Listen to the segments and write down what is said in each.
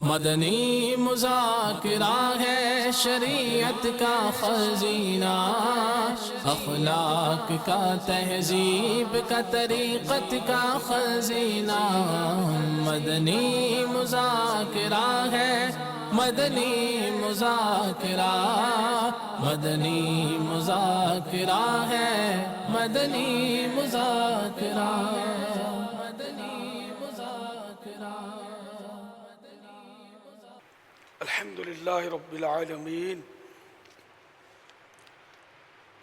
مدنی مذاکرہ ہے شریعت کا خزینہ، اخلاق کا تہذیب کا طریقت کا خزینہ۔ مدنی مذاکرہ ہے، مدنی مذاکرہ، مدنی مذاکرہ ہے، مدنی مذاکرہ، مدنی مذاکرہ۔ الحمد للہ رب العالمین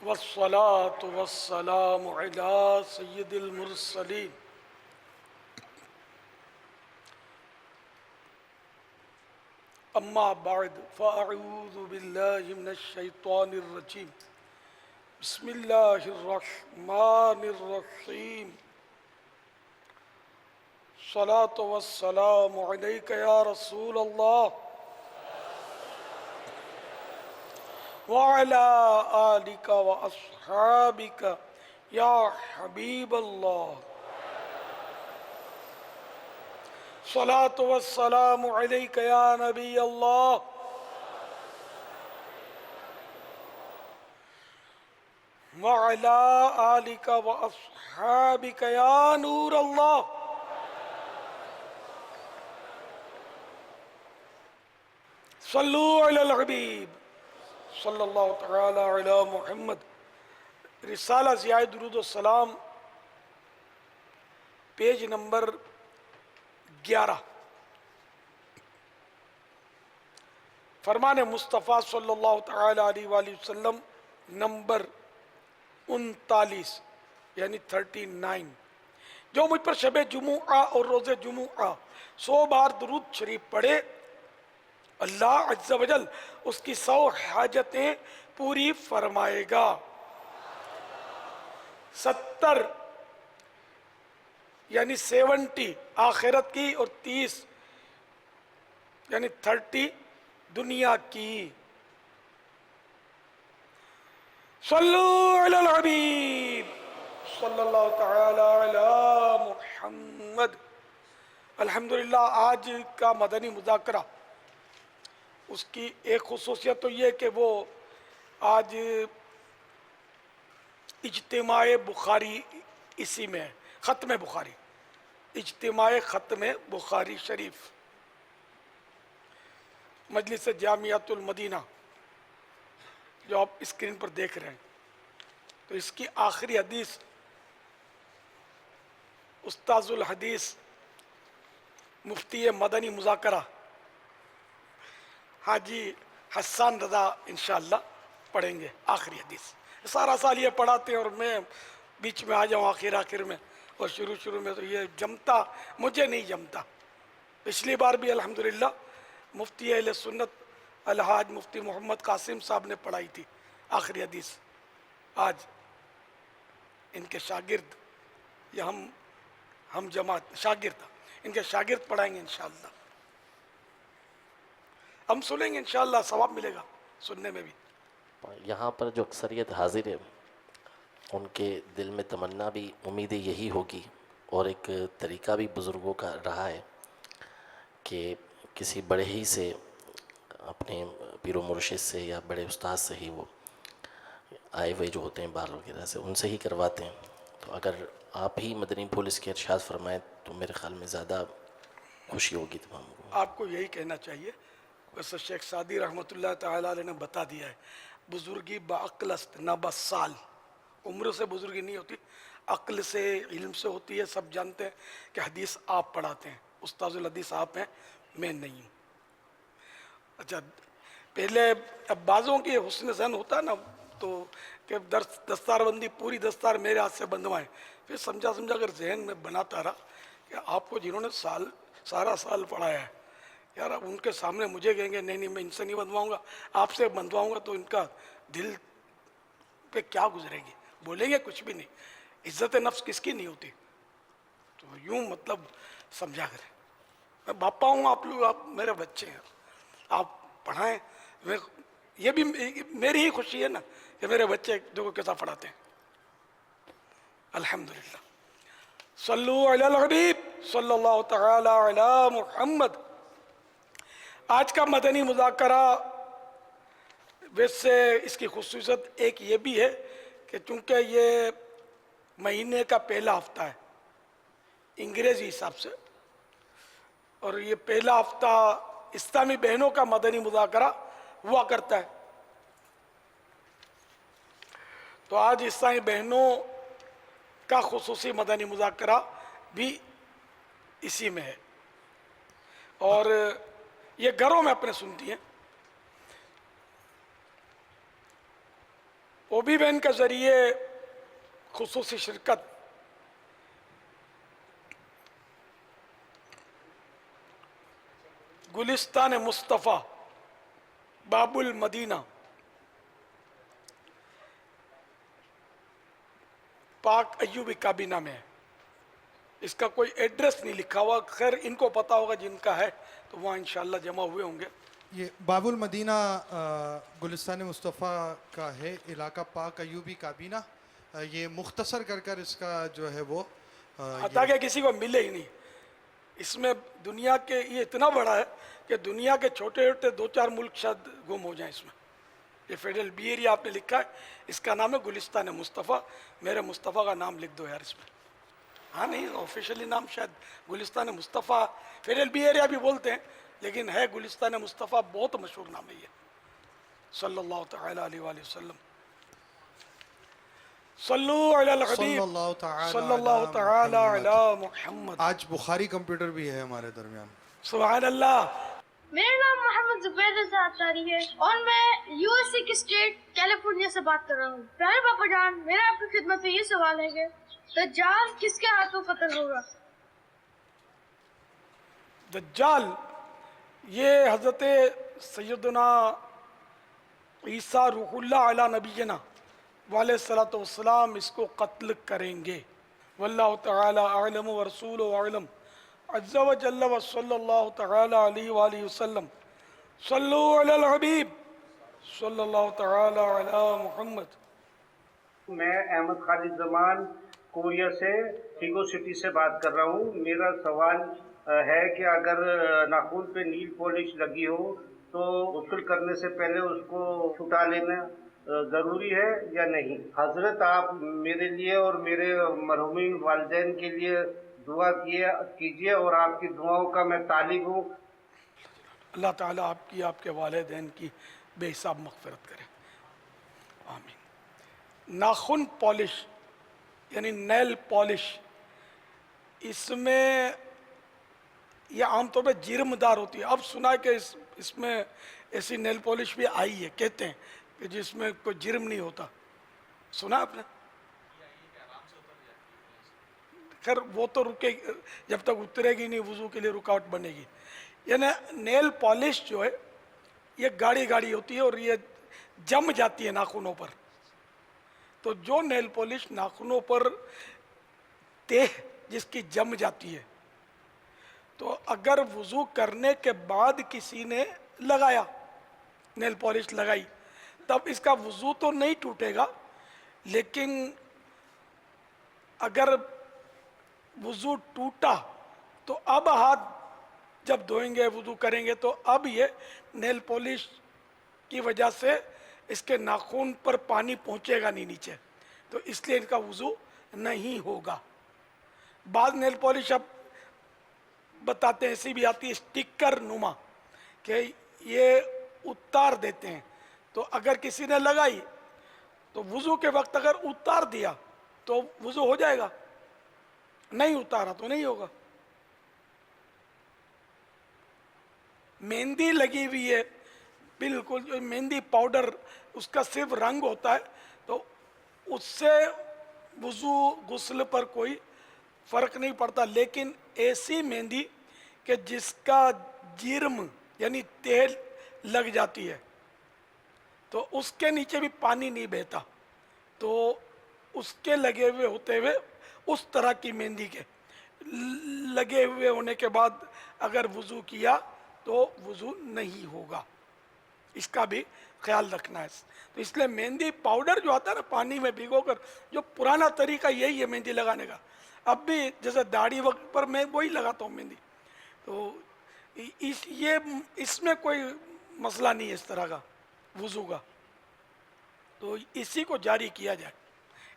والصلاة والسلام علی سید المرسلین اما بعد فاعوذ باللہ من الشیطان الرجیم بسم اللہ الرحمن الرحیم الصلاة والسلام علیک یا رسول اللہ وعلى آلك وأصحابك يا حبيب الله صلاة والسلام عليك يا نبي الله وعلى آلك وأصحابك يا نور الله صلوا على الحبيب صلی اللہ تعالی علی محمد۔ رسالہ ضیاء درود السلام پیج نمبر 11، فرمان مصطفیٰ صلی اللہ تعالی علیہ وآلہ وسلم نمبر 39 یعنی 39۔ جو مجھ پر شب جمعہ اور روز جمعہ 100 بار درود شریف پڑھے، اللہ عز و جل اس کی 100 حاجتیں پوری فرمائے گا۔ 70 یعنی 70 آخرت کی، اور 30 یعنی 30 دنیا کی۔ صلو علی الحبیب صلی اللہ تعالی علی محمد۔ الحمدللہ آج کا مدنی مذاکرہ، اس کی ایک خصوصیت تو یہ کہ وہ آج اجتماع بخاری اسی میں ہے، ختم بخاری، اجتماع ختم بخاری شریف، مجلس جامعۃ المدینہ جو آپ اسکرین پر دیکھ رہے ہیں۔ تو اس کی آخری حدیث استاذ الحدیث مفتی مدنی مذاکرہ حاجی حسان رضا انشاءاللہ پڑھیں گے آخری حدیث۔ سارا سال یہ پڑھاتے ہیں اور میں بیچ میں آ جاؤں آخر میں، اور شروع میں تو یہ جمتا، مجھے نہیں جمتا۔ پچھلی بار بھی الحمدللہ مفتی اہل سنت الحاج مفتی محمد قاسم صاحب نے پڑھائی تھی آخری حدیث۔ آج ان کے شاگرد، یا ہم جماعت شاگرد، ان کے شاگرد پڑھائیں گے انشاءاللہ۔ ہم سنیں گے انشاءاللہ، ثواب ملے گا سننے میں بھی۔ یہاں پر جو اکثریت حاضر ہے ان کے دل میں تمنا بھی امیدیں یہی ہوگی، اور ایک طریقہ بھی بزرگوں کا رہا ہے کہ کسی بڑے ہی سے، اپنے پیر و مرشد سے یا بڑے استاد سے ہی، وہ آئے ہوئے جو ہوتے ہیں بال وغیرہ سے، ان سے ہی کرواتے ہیں۔ تو اگر آپ ہی مدنی پھول اس کے ارشاد فرمائیں تو میرے خیال میں زیادہ خوشی ہوگی تمام کو۔ آپ کو یہی کہنا چاہیے۔ ویسے شیخ سعدی رحمۃ اللہ تعالیٰ علیہ نے بتا دیا ہے، بزرگی بعقل است نہ بسال۔ عمر سے بزرگی نہیں ہوتی، عقل سے، علم سے ہوتی ہے۔ سب جانتے ہیں کہ حدیث آپ پڑھاتے ہیں، استاذ الحدیث آپ ہیں، میں نہیں ہوں۔ اچھا، پہلے اب بعضوں کی حسن ذہن ہوتا ہے نا، تو کہ دستار بندی پوری دستار میرے ہاتھ سے بندوائیں۔ پھر سمجھا اگر ذہن میں بناتا رہا کہ آپ کو جنہوں نے سارا سال پڑھایا ہے، یار اب ان کے سامنے مجھے کہیں گے نہیں میں ان سے نہیں بندواؤں گا، آپ سے بندواؤں گا، تو ان کا دل پہ کیا گزرے گی؟ بولیں گے کچھ بھی نہیں۔ عزت نفس کس کی نہیں ہوتی؟ تو یوں مطلب سمجھا کریں۔ میں باپا ہوں، آپ لوگ، آپ میرے بچے ہیں، آپ پڑھائیں۔ یہ بھی میری ہی خوشی ہے نا کہ میرے بچے دیکھو کیسا پڑھاتے ہیں۔ الحمدللہ۔ صلو علی الحبیب صلی اللہ تعالی علی محمد۔ آج کا مدنی مذاکرہ ویسے اس کی خصوصیت ایک یہ بھی ہے کہ چونکہ یہ مہینے کا پہلا ہفتہ ہے انگریزی حساب سے، اور یہ پہلا ہفتہ اسلامی بہنوں کا مدنی مذاکرہ ہوا کرتا ہے، تو آج اسلامی بہنوں کا خصوصی مدنی مذاکرہ بھی اسی میں ہے، اور یہ گھروں میں اپنے سنتی ہیں۔ او بی بہن کے ذریعے خصوصی شرکت گلستان مصطفیٰ باب المدینہ پاک ایوبی کابینہ میں ہے، اس کا کوئی ایڈریس نہیں لکھا ہوا، خیر ان کو پتا ہوگا جن کا ہے تو وہاں انشاءاللہ جمع ہوئے ہوں گے۔ یہ باب المدینہ گلستان مصطفیٰ کا ہے، علاقہ پاک ایوبی کابینہ۔ یہ مختصر کر کر اس کا جو ہے وہ تاکہ کسی کو ملے ہی نہیں، اس میں دنیا کے یہ اتنا بڑا ہے کہ دنیا کے چھوٹے چھوٹے 2-4 ملک شاید گم ہو جائیں اس میں۔ یہ فیڈرل بی ایریا آپ نے لکھا ہے، اس کا نام ہے گلستان مصطفیٰ، میرے مصطفیٰ کا نام لکھ دو یار اس میں۔ ہاں نہیں آفیشلی نام شاید گلستان مصطفیٰ، فیڈرل بی ایریا بھی بولتے ہیں لیکن ہے گلستان مصطفیٰ، بہت مشہور نام ہے یہ، صلی اللہ تعالی علیہ وآلہ وسلم۔ صلو علی الحبیب صلی اللہ تعالی علی محمد۔ آج بخاری کمپیوٹر بھی ہے ہمارے درمیان۔ سبحان اللہ۔ میرا نام محمد زبیر رضا اطاری ہے اور میں یو ایس اے کے اسٹیٹ کیلیفورنیا سے بات کر رہا ہوں۔ پیارے پاپا جان، میرا آپ کی خدمت میں یہ سوال ہے کہ دجال کس کے ہاتھوں قتل ہوگا؟ دجال یہ حضرت سیدنا عیسیٰ روح اللہ علی نبینا علیہ السلام اس کو قتل کریں گے، واللہ تعالی اعلم ورسول اعلم، عز و جل و صلی اللہ تعالی علیہ وآلہ وسلم۔ صلو علی الحبیب صلی اللہ تعالی علی محمد۔ میں احمد خالد زمان کوریا سے ٹیگو سٹی سے بات کر رہا ہوں۔ میرا سوال ہے کہ اگر ناخن پہ نیل پالش لگی ہو تو غسل کرنے سے پہلے اس کو چھٹا لینا ضروری ہے یا نہیں؟ حضرت آپ میرے لیے اور میرے مرحومین والدین کے لیے دعا کیجیے اور آپ کی دعاؤں کا میں طالب ہوں۔ اللہ تعالیٰ آپ کی، آپ کے والدین کی بے حساب مغفرت کرے، آمین۔ ناخن پالش یعنی نیل پالش، اس میں یہ عام طور پہ جرم دار ہوتی ہے۔ اب سنا ہے کہ اس میں ایسی نیل پالش بھی آئی ہے، کہتے ہیں کہ جس میں کوئی جرم نہیں ہوتا، سنا آپ نے؟ خیر وہ تو رکے جب تک اترے گی نہیں، وضو کے لیے رکاوٹ بنے گی۔ یعنی نیل پالش جو ہے یہ گاڑی گاڑی ہوتی ہے اور یہ جم جاتی ہے ناخنوں پر، تو جو نیل پالش ناخنوں پر تہ جس کی جم جاتی ہے، تو اگر وضو کرنے کے بعد کسی نے لگایا، نیل پالش لگائی، تب اس کا وضو تو نہیں ٹوٹے گا، لیکن اگر وضو ٹوٹا تو اب ہاتھ جب دھوئیں گے، وضو کریں گے، تو اب یہ نیل پالش کی وجہ سے اس کے ناخن پر پانی پہنچے گا نہیں نیچے، تو اس لیے ان کا وضو نہیں ہوگا۔ بعض نیل پالش اب بتاتے ہیں ایسی بھی آتی ہے اسٹکر نما کہ یہ اتار دیتے ہیں، تو اگر کسی نے لگائی تو وضو کے وقت اگر اتار دیا تو وضو ہو جائے گا، نہیں اتارا تو نہیں ہوگا۔ مہندی لگی ہوئی ہے، بالکل جو مہندی پاؤڈر اس کا صرف رنگ ہوتا ہے، تو اس سے وضو غسل پر کوئی فرق نہیں پڑتا، لیکن ایسی مہندی کہ جس کا جرم یعنی تیل لگ جاتی ہے تو اس کے نیچے بھی پانی نہیں بہتا، تو اس کے لگے ہوئے ہوتے ہوئے اس طرح کی مہندی کے لگے ہوئے ہونے کے بعد اگر وضو کیا تو وضو نہیں ہوگا، اس کا بھی خیال رکھنا ہے۔ تو اس لیے مہندی پاؤڈر جو آتا ہے نا پانی میں بھگو کر، جو پرانا طریقہ یہی ہے مہندی لگانے کا، اب بھی جیسے داڑھی وقت پر میں وہی لگاتا ہوں مہندی، تو اس میں کوئی مسئلہ نہیں ہے اس طرح کا وضو کا، تو اسی کو جاری کیا جائے.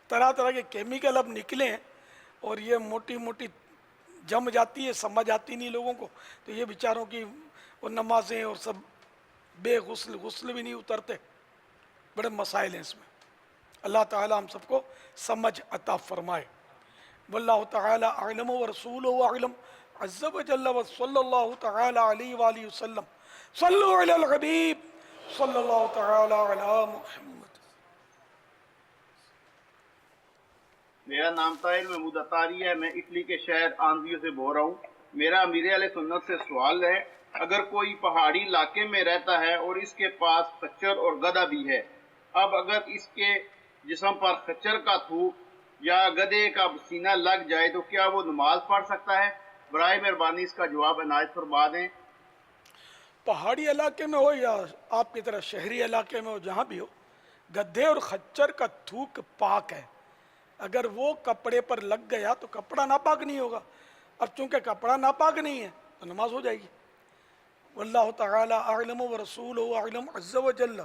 طرح طرح کے کیمیکل اب نکلے ہیں اور یہ موٹی موٹی جم جاتی ہے، سمجھ آتی نہیں لوگوں کو، تو یہ بیچاروں کی وہ نمازیں اور سب بے غسل بھی نہیں اترتے. بڑے مسائل ہیں اس میں. اللہ تعالی ہم سب کو سمجھ عطا فرمائے. واللہ تعالی اعلم ورسولہ اعلم عز وجل وصلی اللہ تعالی علیہ وآلہ وسلم. صلو علی الحبیب صلی اللہ تعالی علی محمد. میرا نام طاہر محمود اطاری ہے. میں اٹلی کے شہر آندھیو سے بول رہا ہوں. میرا امیر علیہ سنت سے سوال ہے، اگر کوئی پہاڑی علاقے میں رہتا ہے اور اس کے پاس خچر اور گدھا بھی ہے، اب اگر اس کے جسم پر خچر کا تھوک یا گدھے کا پسینہ لگ جائے تو کیا وہ نماز پڑھ سکتا ہے؟ برائے مہربانی اس کا جواب عنایت فرما دیں. پہاڑی علاقے میں ہو یا آپ کی طرح شہری علاقے میں ہو، جہاں بھی ہو، گدھے اور خچر کا تھوک پاک ہے. اگر وہ کپڑے پر لگ گیا تو کپڑا ناپاک نہیں ہوگا. اب چونکہ کپڑا ناپاک نہیں ہے تو نماز ہو جائے گی. واللہ تعالی اعلم ورسولہ اعلم عز وجل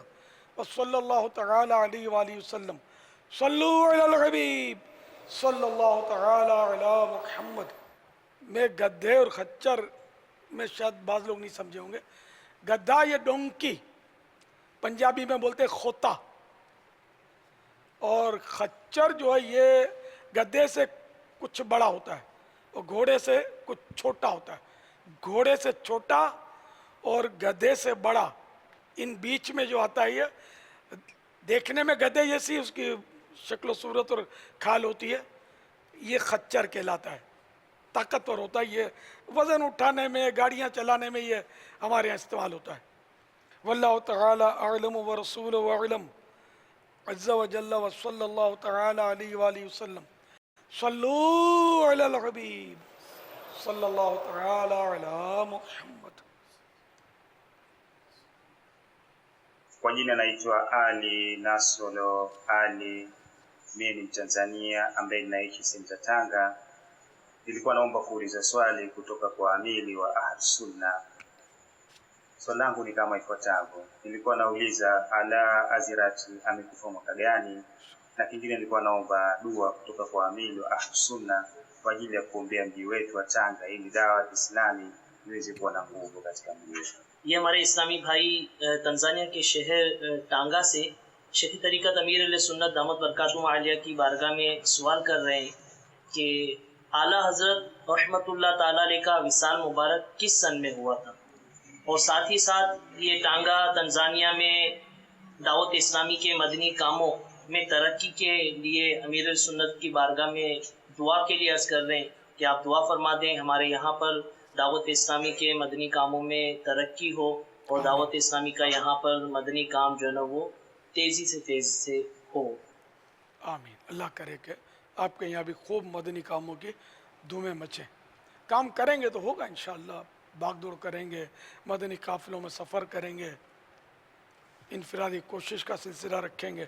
وصلی اللہ تعالی علیہ وآلہ وسلم. صلو علی الحبیب صلی اللہ تعالی علی محمد. میں گدھے اور خچر میں شاید بعض لوگ نہیں سمجھے ہوں گے. گدھا یہ ڈونکی، پنجابی میں بولتے کھوتا، اور خچر جو ہے یہ گدھے سے کچھ بڑا ہوتا ہے اور گھوڑے سے کچھ چھوٹا ہوتا ہے. گھوڑے سے چھوٹا اور گدھے سے بڑا، ان بیچ میں جو آتا ہے یہ دیکھنے میں گدھے جیسی اس کی شکل و صورت اور کھال ہوتی ہے، یہ خچر کہلاتا ہے. طاقتور ہوتا ہے، یہ وزن اٹھانے میں، گاڑیاں چلانے میں یہ ہمارے یہاں استعمال ہوتا ہے. واللہ تعالی اعلم ورسولہ اعلم عز وجل وصلی اللہ تعالی علیہ وآلہ وسلم. صلو علی الحبیب صلی اللہ تعالی علی Muhammad. Kwa jina naitwa Ali Nasolo Ali. Mimi ni Mtanzania ambaye ninaishi sehemu za Tanga. Nilikuwa naomba kuuliza swali kutoka kwa amili wa Ahlus Sunna. Swali langu ni kama ifuatavyo. Nilikuwa nauliza Ala Azirati amekufa mwaka gani, na kingine nilikuwa naomba dua kutoka kwa amili wa Ahlus Sunna kwa ajili ya kuombea mji wetu wa Tanga ili dawa ya Islami iweze kuwa na nguvu katika mji wetu. یہ ہمارے اسلامی بھائی Tanzania کے شہر ٹانگا سے شیخ طریقت امیر علیہ سنت دامت برکاتہم عالیہ کی بارگاہ میں سوال کر رہے ہیں کہ اعلیٰ حضرت رحمۃ اللہ تعالیٰ علیہ کا وصال مبارک کس سن میں ہوا تھا، اور ساتھ ہی ساتھ یہ ٹانگا تنزانیہ میں دعوت اسلامی کے مدنی کاموں میں ترقی کے لیے امیر علیہ سنت کی بارگاہ میں دعا کے لیے عرض کر رہے ہیں کہ آپ دعا فرما دیں ہمارے یہاں پر دعوت اسلامی کے مدنی کاموں میں ترقی ہو اور دعوت اسلامی کا یہاں پر مدنی کام جو ہے نا وہ تیزی سے ہو. آمین. اللہ کرے کہ آپ کے یہاں بھی خوب مدنی کاموں کی دھومیں مچیں. کام کریں گے تو ہوگا انشاءاللہ. بھاگ دوڑ کریں گے، مدنی قافلوں میں سفر کریں گے، انفرادی کوشش کا سلسلہ رکھیں گے.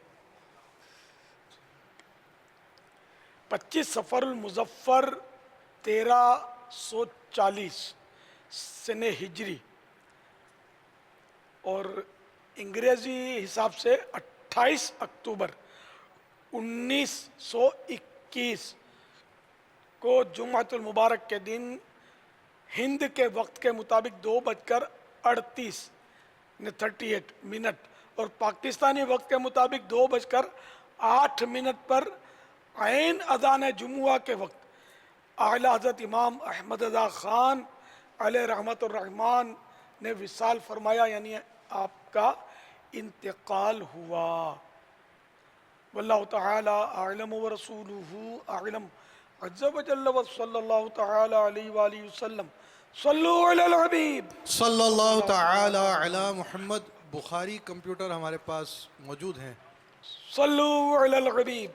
25 سفر المظفر 1340 سن ہجری اور انگریزی حساب سے 28 اکتوبر 1921 کو جمعۃ المبارک کے دن ہند کے وقت کے مطابق 2:38 اور پاکستانی وقت کے مطابق 2:08 پر عین اذان جمعہ کے وقت اعلیٰ حضرت امام احمد رضا خان علیہ رحمت الرحمن نے وصال فرمایا، یعنی آپ کا انتقال ہوا. واللہ تعالی اعلم ورسولہ اعلم عز وجل وصلی اللہ تعالی علیہ وآلہ وسلم. صلو علی الحبیب صلی اللہ تعالی علی محمد. بخاری کمپیوٹر ہمارے پاس موجود ہیں. صلو علی الحبیب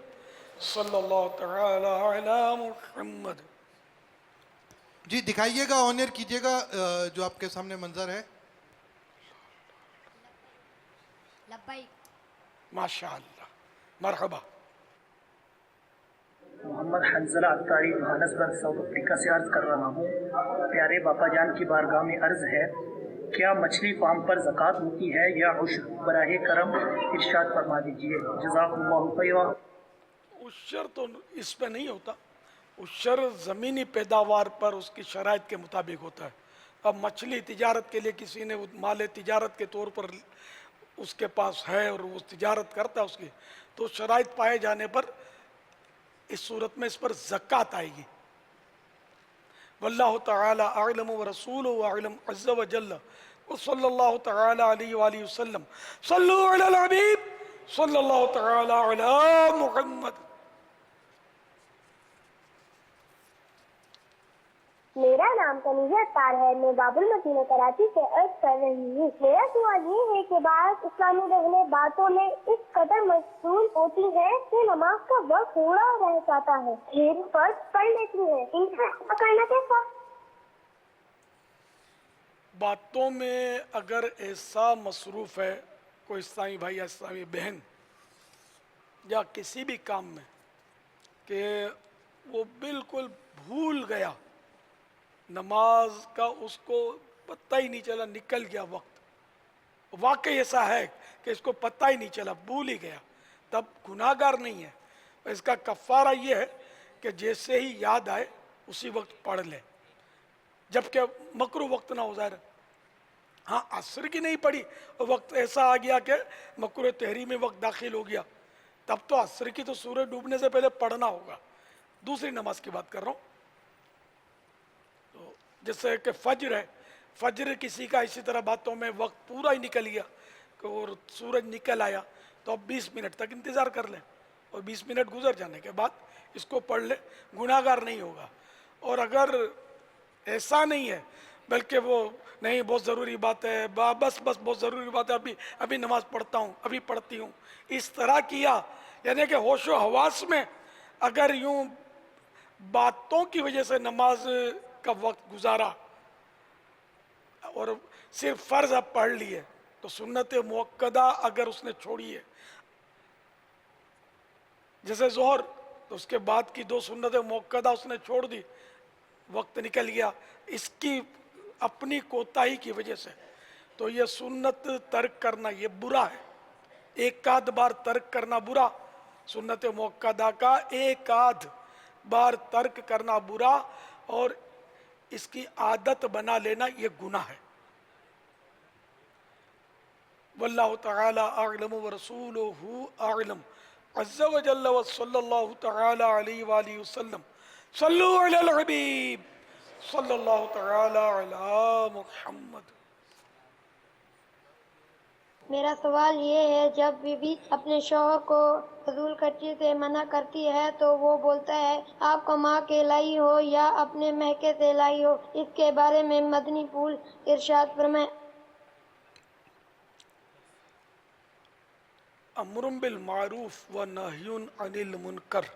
صلی اللہ تعالی علی محمد. جی دکھائیے گا، آن ایئر کیجیے گا جو آپ کے سامنے منظر ہے. لبیک. ماشاءاللہ، مرحبا. محمد حنزلہ اطاری جوہانسبرگ ساؤتھ افریقہ سے عرض کر رہا ہوں. پیارے باپا جان کی بارگاہ میں عرض ہے، کیا مچھلی فارم پر زکوٰۃ ہوتی ہے یا عشر؟ براہ کرم ارشاد فرما دیجیے. جزاک اللہ خیرا. عشر تو اس پہ نہیں ہوتا، عشر زمینی پیداوار پر اس کی شرائط کے مطابق ہوتا ہے. اب مچھلی تجارت کے لیے کسی نے مال تجارت کے طور پر اس کے پاس ہے اور وہ تجارت کرتا ہے اس کی، تو شرائط پائے جانے پر اس صورت میں اس پر زکوٰۃ آئے گی. واللہ تعالی اعلم ورسولہ اعلم عز وجل وصلی اللہ تعالی علیہ وآلہ وسلم. صلو علی الحبیب صلی اللہ تعالی علی محمد. میرا نام کنیزہ اطار ہے. میں باب المدینہ کراچی سے عرض کر رہی ہوں. میرا سوال یہ ہے کہ بعض اسلامی رہنے باتوں میں اس قدر مشغول ہوتی ہے کہ نماز کا وقت تھوڑا رہ جاتا ہے، پھر فرض پڑھ لیتی ہے. ان کا کرنا کیسا؟ باتوں میں اگر ایسا مصروف ہے کوئی اسلامی بھائی یا اسلامی بہن یا کسی بھی کام میں کہ وہ بالکل بھول گیا، نماز کا اس کو پتہ ہی نہیں چلا، نکل گیا وقت، واقعی ایسا ہے کہ اس کو پتہ ہی نہیں چلا، بھول ہی گیا، تب گناہ گار نہیں ہے. اس کا کفارہ یہ ہے کہ جیسے ہی یاد آئے اسی وقت پڑھ لے، جبکہ مکروہ وقت نہ ہو. ظاہر ہاں عصر کی نہیں پڑھی، وقت ایسا آ گیا کہ مکروہ تحریمی وقت داخل ہو گیا، تب تو عصر کی تو سورج ڈوبنے سے پہلے پڑھنا ہوگا. دوسری نماز کی بات کر رہا ہوں، جیسے کہ فجر ہے، فجر کسی کا اسی طرح باتوں میں وقت پورا ہی نکل گیا اور سورج نکل آیا تو اب 20 منٹ تک انتظار کر لیں اور 20 منٹ گزر جانے کے بعد اس کو پڑھ لے، گناہ گار نہیں ہوگا. اور اگر ایسا نہیں ہے بلکہ وہ نہیں بہت ضروری بات ہے، بس بہت ضروری بات ہے، ابھی نماز پڑھتا ہوں، ابھی پڑھتی ہوں، اس طرح کیا، یعنی کہ ہوش و حواس میں اگر یوں باتوں کی وجہ سے نماز کا وقت گزارا اور صرف فرض اب پڑھ لیے تو سنت مؤکدہ اگر اس نے چھوڑی ہے جیسے ظہر، تو اس کے بعد کی 2 سنت مؤکدہ اس نے چھوڑ دی، وقت نکل گیا اس کی اپنی کوتاہی کی وجہ سے، تو یہ سنت ترک کرنا یہ برا ہے. ایک آدھ بار ترک کرنا برا، سنت مؤکدہ کا ایک آدھ بار ترک کرنا برا، اور اس کی عادت بنا لینا یہ گناہ ہے. واللہ تعالی اعلم ورسولہ اعلم عز وجل وصلی اللہ تعالی علیہ وآلہ وسلم. صلو علی الحبیب صلی اللہ تعالی علی محمد. میرا سوال یہ ہے، جب بیوی اپنے شوہر کو فضول خرچی سے منع کرتی ہے تو وہ بولتا ہے آپ کما کے لائی ہو یا اپنے مہکے سے لائی ہو، اس کے بارے میں مدنی پھول ارشاد فرمائیں. امر بالمعروف و نہی عن المنکر،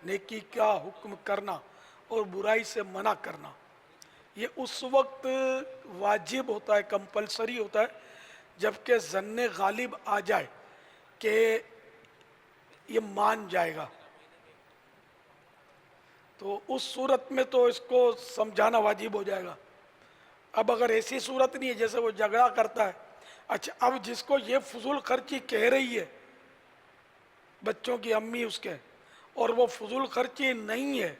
نیکی کا حکم کرنا اور برائی سے منع کرنا، یہ اس وقت واجب ہوتا ہے، کمپلسری ہوتا ہے جبکہ ظن غالب آ جائے کہ یہ مان جائے گا، تو اس صورت میں تو اس کو سمجھانا واجب ہو جائے گا. اب اگر ایسی صورت نہیں ہے جیسے وہ جھگڑا کرتا ہے، اچھا اب جس کو یہ فضول خرچی کہہ رہی ہے بچوں کی امی اس کے، اور وہ فضول خرچی نہیں ہے،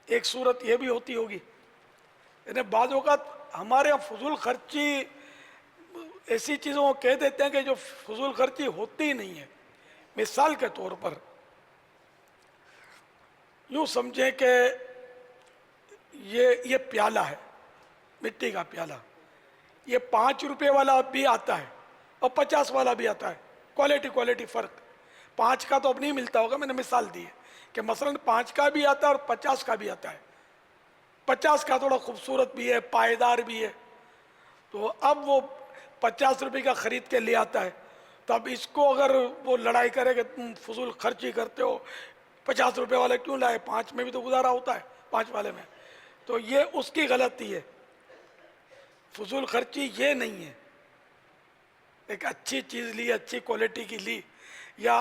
ایک صورت یہ بھی ہوتی ہوگی، یعنی بعض اوقات ہمارے یہاں فضول خرچی ایسی چیزوں کو کہہ دیتے ہیں کہ جو فضول خرچی ہوتی ہی نہیں ہے. مثال کے طور پر یوں سمجھیں کہ یہ پیالہ ہے، مٹی کا پیالہ، یہ 5 روپے والا بھی آتا ہے اور 50 والا بھی آتا ہے، کوالٹی فرق. 5 کا تو اب نہیں ملتا ہوگا، میں نے مثال دی ہے کہ مثلا 5 کا بھی آتا ہے اور 50 کا بھی آتا ہے. 50 کا تھوڑا خوبصورت بھی ہے، پائیدار بھی ہے، تو اب وہ 50 روپے کا خرید کے لے آتا ہے، تو اب اس کو اگر وہ لڑائی کرے کہ تم فضول خرچی کرتے ہو، 50 روپے والے کیوں لائے، 5 میں بھی تو گزارا ہوتا ہے 5 والے میں، تو یہ اس کی غلطی ہے. فضول خرچی یہ نہیں ہے، ایک اچھی چیز لی، اچھی کوالٹی کی لی، یا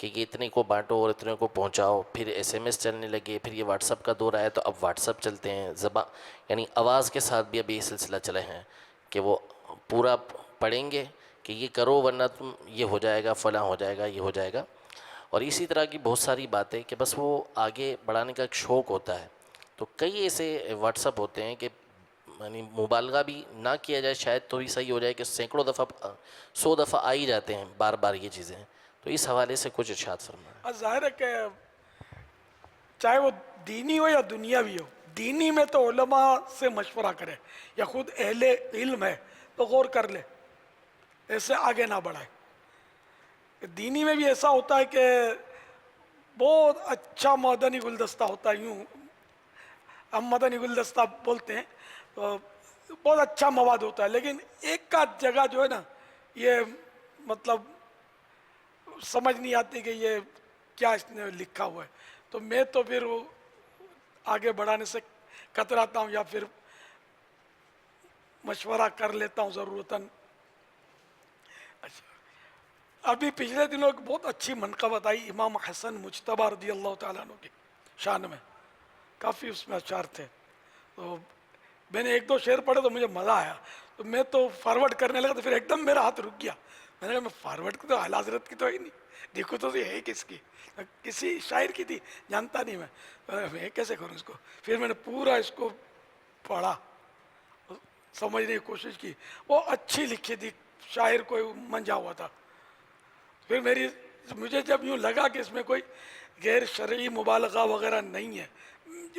کہ یہ اتنے کو بانٹو اور اتنے کو پہنچاؤ، پھر ایس ایم ایس چلنے لگے، پھر یہ واٹس اپ کا دور آیا تو اب واٹس اپ چلتے ہیں، یعنی آواز کے ساتھ بھی اب یہ سلسلہ چلے ہیں کہ وہ پورا پڑھیں گے کہ یہ کرو ورنہ تم یہ ہو جائے گا، فلاں ہو جائے گا، یہ ہو جائے گا. اور اسی طرح کی بہت ساری باتیں کہ بس وہ آگے بڑھانے کا ایک شوق ہوتا ہے. تو کئی ایسے واٹس اپ ہوتے ہیں کہ یعنی مبالغہ بھی نہ کیا جائے شاید تو بھی صحیح ہو جائے کہ سینکڑوں دفعہ 100 دفعہ آ ہی جاتے ہیں بار بار یہ چیزیں. تو اس حوالے سے کچھ ارشاد فرمائیں. ظاہر ہے کہ چاہے وہ دینی ہو یا دنیاوی ہو، دینی میں تو علماء سے مشورہ کرے یا خود اہل علم ہے تو غور کر لے، ایسے آگے نہ بڑھائے. دینی میں بھی ایسا ہوتا ہے کہ بہت اچھا مدنی گلدستہ ہوتا ہے، یوں ہم مدنی گلدستہ بولتے ہیں، تو بہت اچھا مواد ہوتا ہے، لیکن ایک کا جگہ جو ہے نا یہ مطلب سمجھ نہیں آتی کہ یہ کیا اس نے لکھا ہوا ہے. تو میں تو پھر آگے بڑھانے سے کتراتا ہوں یا پھر مشورہ کر لیتا ہوں ضرورتاً. اچھا، ابھی پچھلے دنوں ایک بہت اچھی منقبت آئی امام حسن مجتبی رضی اللہ تعالیٰ عنہ کی شان میں، کافی اس میں اشعار تھے. تو میں نے ایک دو شعر پڑھے تو مجھے مزہ آیا، تو میں تو فارورڈ کرنے لگا تو پھر ایک دم میرا ہاتھ رک گیا. میں نے کہا میں فارورڈ کی تو اعلیٰ حضرت کی تو ہے نہیں، دیکھو تو یہ ہے کس کی، کسی شاعر کی تھی، جانتا نہیں میں کیسے کروں اس کو. پھر میں نے پورا اس کو پڑھا، سمجھنے کی کوشش کی، وہ اچھی لکھی تھی، شاعر کوئی منجا ہوا تھا. پھر مجھے جب یوں لگا کہ اس میں کوئی غیر شرعی مبالغہ وغیرہ نہیں ہے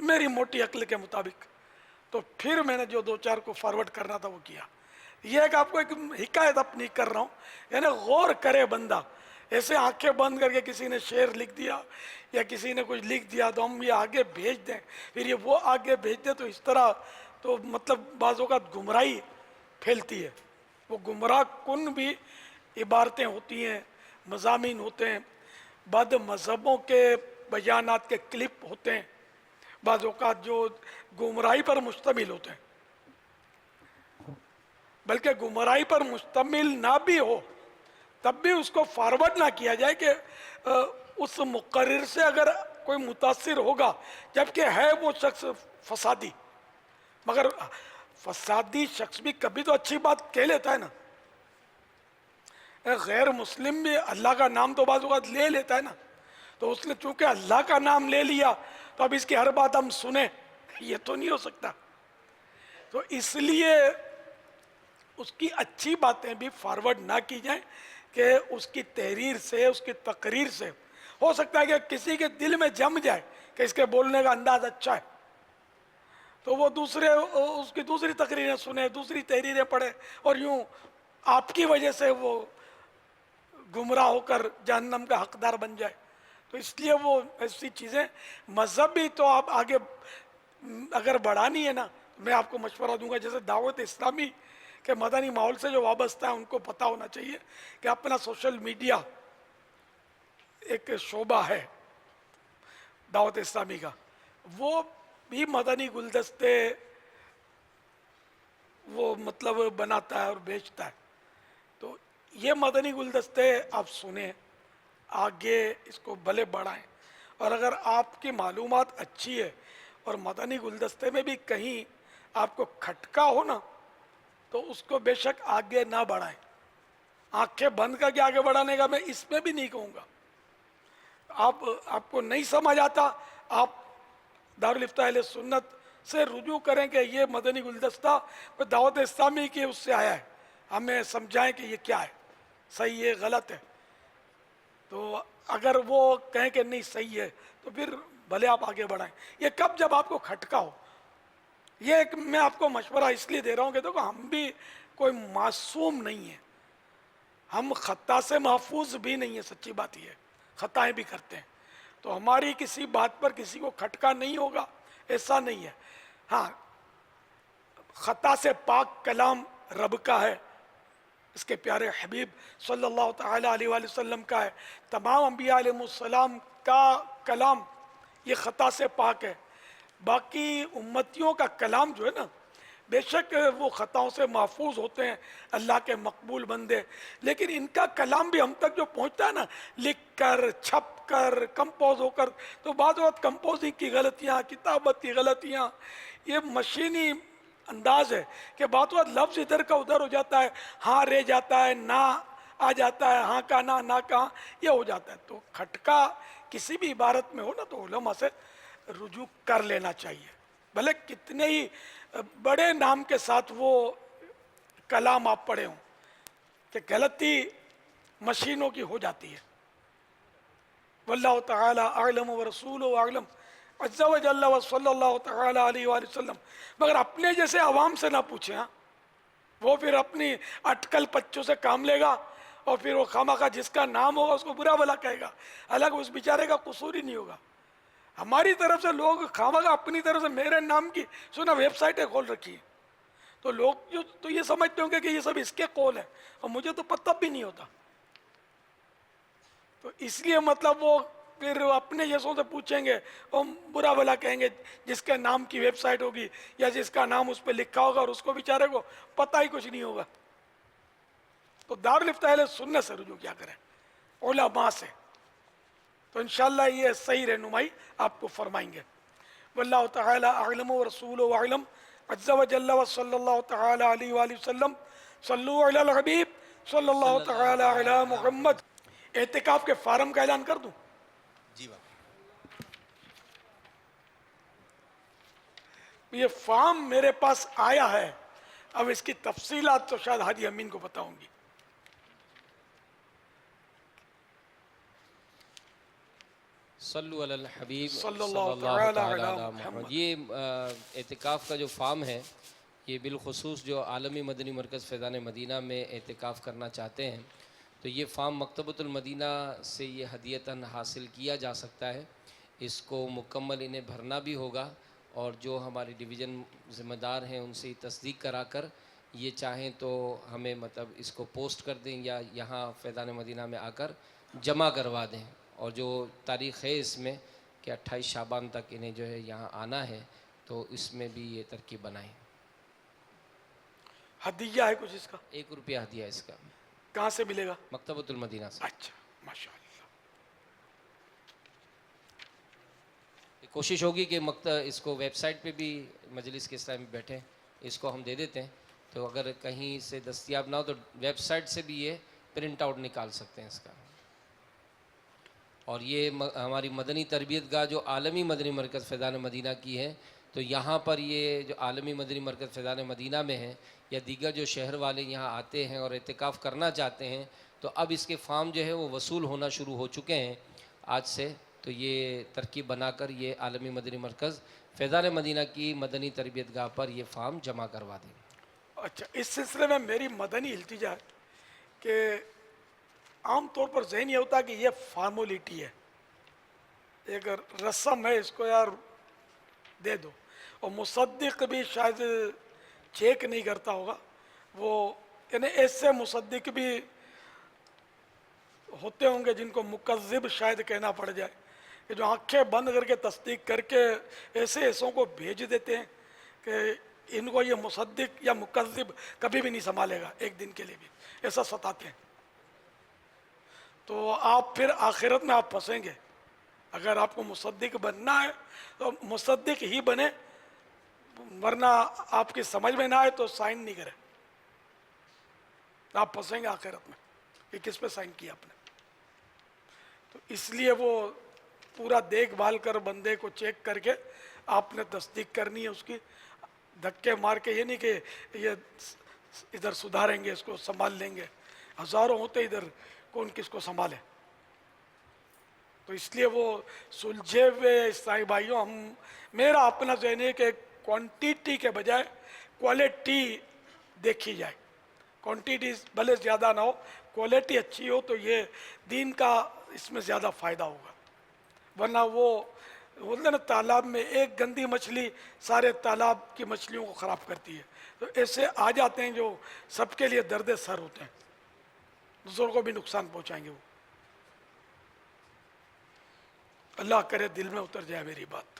میری موٹی عقل کے مطابق، تو پھر میں نے جو دو چار کو فارورڈ کرنا تھا وہ کیا. یہ ایک آپ کو ایک حکایت اپنی کر رہا ہوں، یعنی غور کرے بندہ. ایسے آنکھیں بند کر کے کسی نے شعر لکھ دیا یا کسی نے کچھ لکھ دیا تو ہم یہ آگے بھیج دیں، پھر یہ وہ آگے بھیج دیں، تو اس طرح تو مطلب بعض اوقات گمراہی پھیلتی ہے. وہ گمراہ کن بھی عبارتیں ہوتی ہیں، مضامین ہوتے ہیں، بد مذہبوں کے بیانات کے کلپ ہوتے ہیں، بعض اوقات جو گمراہی پر مشتمل ہوتے ہیں. بلکہ گمراہی پر مشتمل نہ بھی ہو تب بھی اس کو فارورڈ نہ کیا جائے کہ اس مقرر سے اگر کوئی متاثر ہوگا جبکہ ہے وہ شخص فسادی، مگر فسادی شخص بھی کبھی تو اچھی بات کہہ لیتا ہے نا. غیر مسلم بھی اللہ کا نام تو بعض اوقات لے لیتا ہے نا، تو اس نے چونکہ اللہ کا نام لے لیا تو اب اس کی ہر بات ہم سنیں، یہ تو نہیں ہو سکتا. تو اس لیے اس کی اچھی باتیں بھی فارورڈ نہ کی جائیں کہ اس کی تحریر سے، اس کی تقریر سے ہو سکتا ہے کہ کسی کے دل میں جم جائے کہ اس کے بولنے کا انداز اچھا ہے، تو وہ اس کی دوسری تقریریں سنے، دوسری تحریریں پڑھے، اور یوں آپ کی وجہ سے وہ گمراہ ہو کر جہنم کا حقدار بن جائے. تو اس لیے وہ ایسی چیزیں مذہبی تو آپ آگے اگر بڑھانی ہے نا، میں آپ کو مشورہ دوں گا جیسے دعوت اسلامی کے مدنی ماحول سے جو وابستہ ہے ان کو پتہ ہونا چاہیے کہ اپنا سوشل میڈیا ایک شعبہ ہے دعوت اسلامی کا، وہ بھی مدنی گلدستے وہ مطلب بناتا ہے اور بیچتا ہے. تو یہ مدنی گلدستے آپ سنیں، آگے اس کو بھلے بڑھائیں، اور اگر آپ کی معلومات اچھی ہے اور مدنی گلدستے میں بھی کہیں آپ کو کھٹکا ہو نا تو اس کو بے شک آگے نہ بڑھائیں. آنکھیں بند کر کے آگے بڑھانے کا میں اس میں بھی نہیں کہوں گا. آپ کو نہیں سمجھ آتا، آپ دارالفتہ اہل سنت سے رجوع کریں کہ یہ مدنی گلدستہ دعوت اسلامی کی اس سے آیا ہے، ہمیں سمجھائیں کہ یہ کیا ہے، صحیح ہے غلط ہے. تو اگر وہ کہیں کہ نہیں صحیح ہے تو پھر بھلے آپ آگے بڑھائیں. یہ کب؟ جب آپ کو کھٹکا ہو. یہ ایک میں آپ کو مشورہ اس لیے دے رہا ہوں کہ دیکھو ہم بھی کوئی معصوم نہیں ہیں، ہم خطا سے محفوظ بھی نہیں ہیں، سچی بات یہ ہے، خطائیں بھی کرتے ہیں. تو ہماری کسی بات پر کسی کو کھٹکا نہیں ہوگا ایسا نہیں ہے. ہاں، خطا سے پاک کلام رب کا ہے، اس کے پیارے حبیب صلی اللہ تعالی علیہ وآلہ وسلم کا ہے، تمام انبیاء علیہ السلام کا کلام یہ خطا سے پاک ہے. باقی امتیوں کا کلام جو ہے نا بے شک وہ خطاؤں سے محفوظ ہوتے ہیں اللہ کے مقبول بندے، لیکن ان کا کلام بھی ہم تک جو پہنچتا ہے نا، لکھ کر، چھپ کر، کمپوز ہو کر، تو بعض وقت کمپوزنگ کی غلطیاں، کتابت کی غلطیاں، یہ مشینی انداز ہے کہ بعض وقت لفظ ادھر کا ادھر ہو جاتا ہے، ہاں رہ جاتا ہے، نہ آ جاتا ہے، ہاں کا نہ کا یہ ہو جاتا ہے. تو کھٹکا کسی بھی عبارت میں ہو نا تو علماء سے رجوع کر لینا چاہیے، بھلے کتنے ہی بڑے نام کے ساتھ وہ کلام آپ پڑھے ہوں، کہ غلطی مشینوں کی ہو جاتی ہے. واللہ تعالی اعلم ورسولہ اعلم عز و جل و صلی اللہ تعالی علیہ وآلہ وسلم. مگر اپنے جیسے عوام سے نہ پوچھیں، ہاں وہ پھر اپنی اٹکل پچوں سے کام لے گا اور پھر وہ خواہ جس کا نام ہوگا اس کو برا بھلا کہے گا، حالانکہ اس بیچارے کا قصور ہی نہیں ہوگا. ہماری طرف سے لوگ خواہ اپنی طرف سے میرے نام کی سنا ویب سائٹیں کھول رکھی ہیں، تو لوگ جو تو یہ سمجھتے ہوں گے کہ یہ سب اس کے قول ہیں، اور مجھے تو پتہ بھی نہیں ہوتا. تو اس لیے مطلب وہ پھر اپنے جیسوں سے پوچھیں گے اور برا بھلا کہیں گے جس کے نام کی ویب سائٹ ہوگی یا جس کا نام اس پہ لکھا ہوگا اور اس کو بیچارے کو پتہ ہی کچھ نہیں ہوگا. تو دارالفتہ اہل سنت سے رجوع کیا کریں، علماء سے، تو انشاءاللہ یہ صحیح رہنمائی آپ کو فرمائیں گے. واللہ تعالی اعلم ورسولہ اعلم عز و جل و صلی اللہ تعالی علیہ وآلہ وسلم. صلو علی الحبیب صلی اللہ تعالی علی محمد. اعتکاف کے فارم کا اعلان کر دوں؟ جی بابا. یہ فارم میرے پاس آیا ہے، اب اس کی تفصیلات تو شاید حاجی امین کو پتہ ہوں گی. صلو علی الحبیب صلی اللہ تعالی علی محمد. یہ اعتکاف کا جو فارم ہے، یہ بالخصوص جو عالمی مدنی مرکز فیضان مدینہ میں اعتکاف کرنا چاہتے ہیں تو یہ فارم مکتبۃ المدینہ سے یہ ہدیتاً حاصل کیا جا سکتا ہے. اس کو مکمل انہیں بھرنا بھی ہوگا، اور جو ہمارے ڈویژن ذمہ دار ہیں ان سے تصدیق کرا کر یہ چاہیں تو ہمیں مطلب اس کو پوسٹ کر دیں یا یہاں فیضان مدینہ میں آ کر جمع کروا دیں. اور جو تاریخ ہے اس میں کہ 28 شعبان تک انہیں جو ہے یہاں آنا ہے، تو اس میں بھی یہ ترکیب بنائیں. ہدیہ ہے کچھ اس کا؟ 1 روپیہ ہدیہ اس کا. کہاں سے ملے گا؟ مکتبۃ المدینہ سے. اچھا، ماشاءاللہ. کوشش ہوگی کہ اس کو ویب سائٹ پہ بھی مجلس کے ٹائم بیٹھیں، اس کو ہم دے دیتے ہیں، تو اگر کہیں سے دستیاب نہ ہو تو ویب سائٹ سے بھی یہ پرنٹ آؤٹ نکال سکتے ہیں اس کا. اور یہ ہماری مدنی تربیت گاہ جو عالمی مدنی مرکز فیضان مدینہ کی ہے، تو یہاں پر یہ جو عالمی مدنی مرکز فیضان مدینہ میں ہے یا دیگر جو شہر والے یہاں آتے ہیں اور اعتکاف کرنا چاہتے ہیں، تو اب اس کے فارم جو ہے وہ وصول ہونا شروع ہو چکے ہیں آج سے. تو یہ ترکیب بنا کر یہ عالمی مدنی مرکز فیضان مدینہ کی مدنی تربیت گاہ پر یہ فارم جمع کروا دیں. اچھا، اس سلسلے میں میری مدنی التجا ہے کہ عام طور پر ذہن یہ ہوتا ہے کہ یہ فارمولیٹی ہے، ایک رسم ہے، اس کو یار دے دو. اور مصدق بھی شاید چیک نہیں کرتا ہوگا وہ، یعنی ایسے مصدق بھی ہوتے ہوں گے جن کو مکذب شاید کہنا پڑ جائے، کہ جو آنکھیں بند کر کے تصدیق کر کے ایسوں کو بھیج دیتے ہیں کہ ان کو یہ مصدق یا مکذب کبھی بھی نہیں سنبھالے گا، ایک دن کے لیے بھی ایسا ستاتے ہیں. تو آپ پھر آخرت میں آپ پھنسیں گے. اگر آپ کو مصدق بننا ہے تو مصدق ہی بنے، ورنہ آپ کی سمجھ میں نہ آئے تو سائن نہیں کرے، آپ پھنسیں گے آخرت میں کہ کس پہ سائن کیا آپ نے. تو اس لیے وہ پورا دیکھ بھال کر بندے کو چیک کر کے آپ نے تصدیق کرنی ہے اس کی. دھکے مار کے یہ نہیں کہ یہ ادھر سدھاریں گے، اس کو سنبھال لیں گے، ہزاروں ہوتے ادھر، کون کس کو سنبھالے. تو اس لیے وہ سلجھے ہوئے عیسائی بھائیوں، میرا اپنا ذہن ہے کہ کوانٹیٹی کے بجائے کوالٹی دیکھی جائے. کوانٹیٹی بھلے زیادہ نہ ہو، کوالٹی اچھی ہو تو یہ دین کا اس میں زیادہ فائدہ ہوگا. ورنہ وہ بولتے ہیں نا تالاب میں ایک گندی مچھلی سارے تالاب کی مچھلیوں کو خراب کرتی ہے. تو ایسے آ جاتے ہیں جو سب کے لیے درد سر ہوتے ہیں، دوسروں کو بھی نقصان پہنچائیں گے وہ. اللہ کرے دل میں اتر جائے میری بات.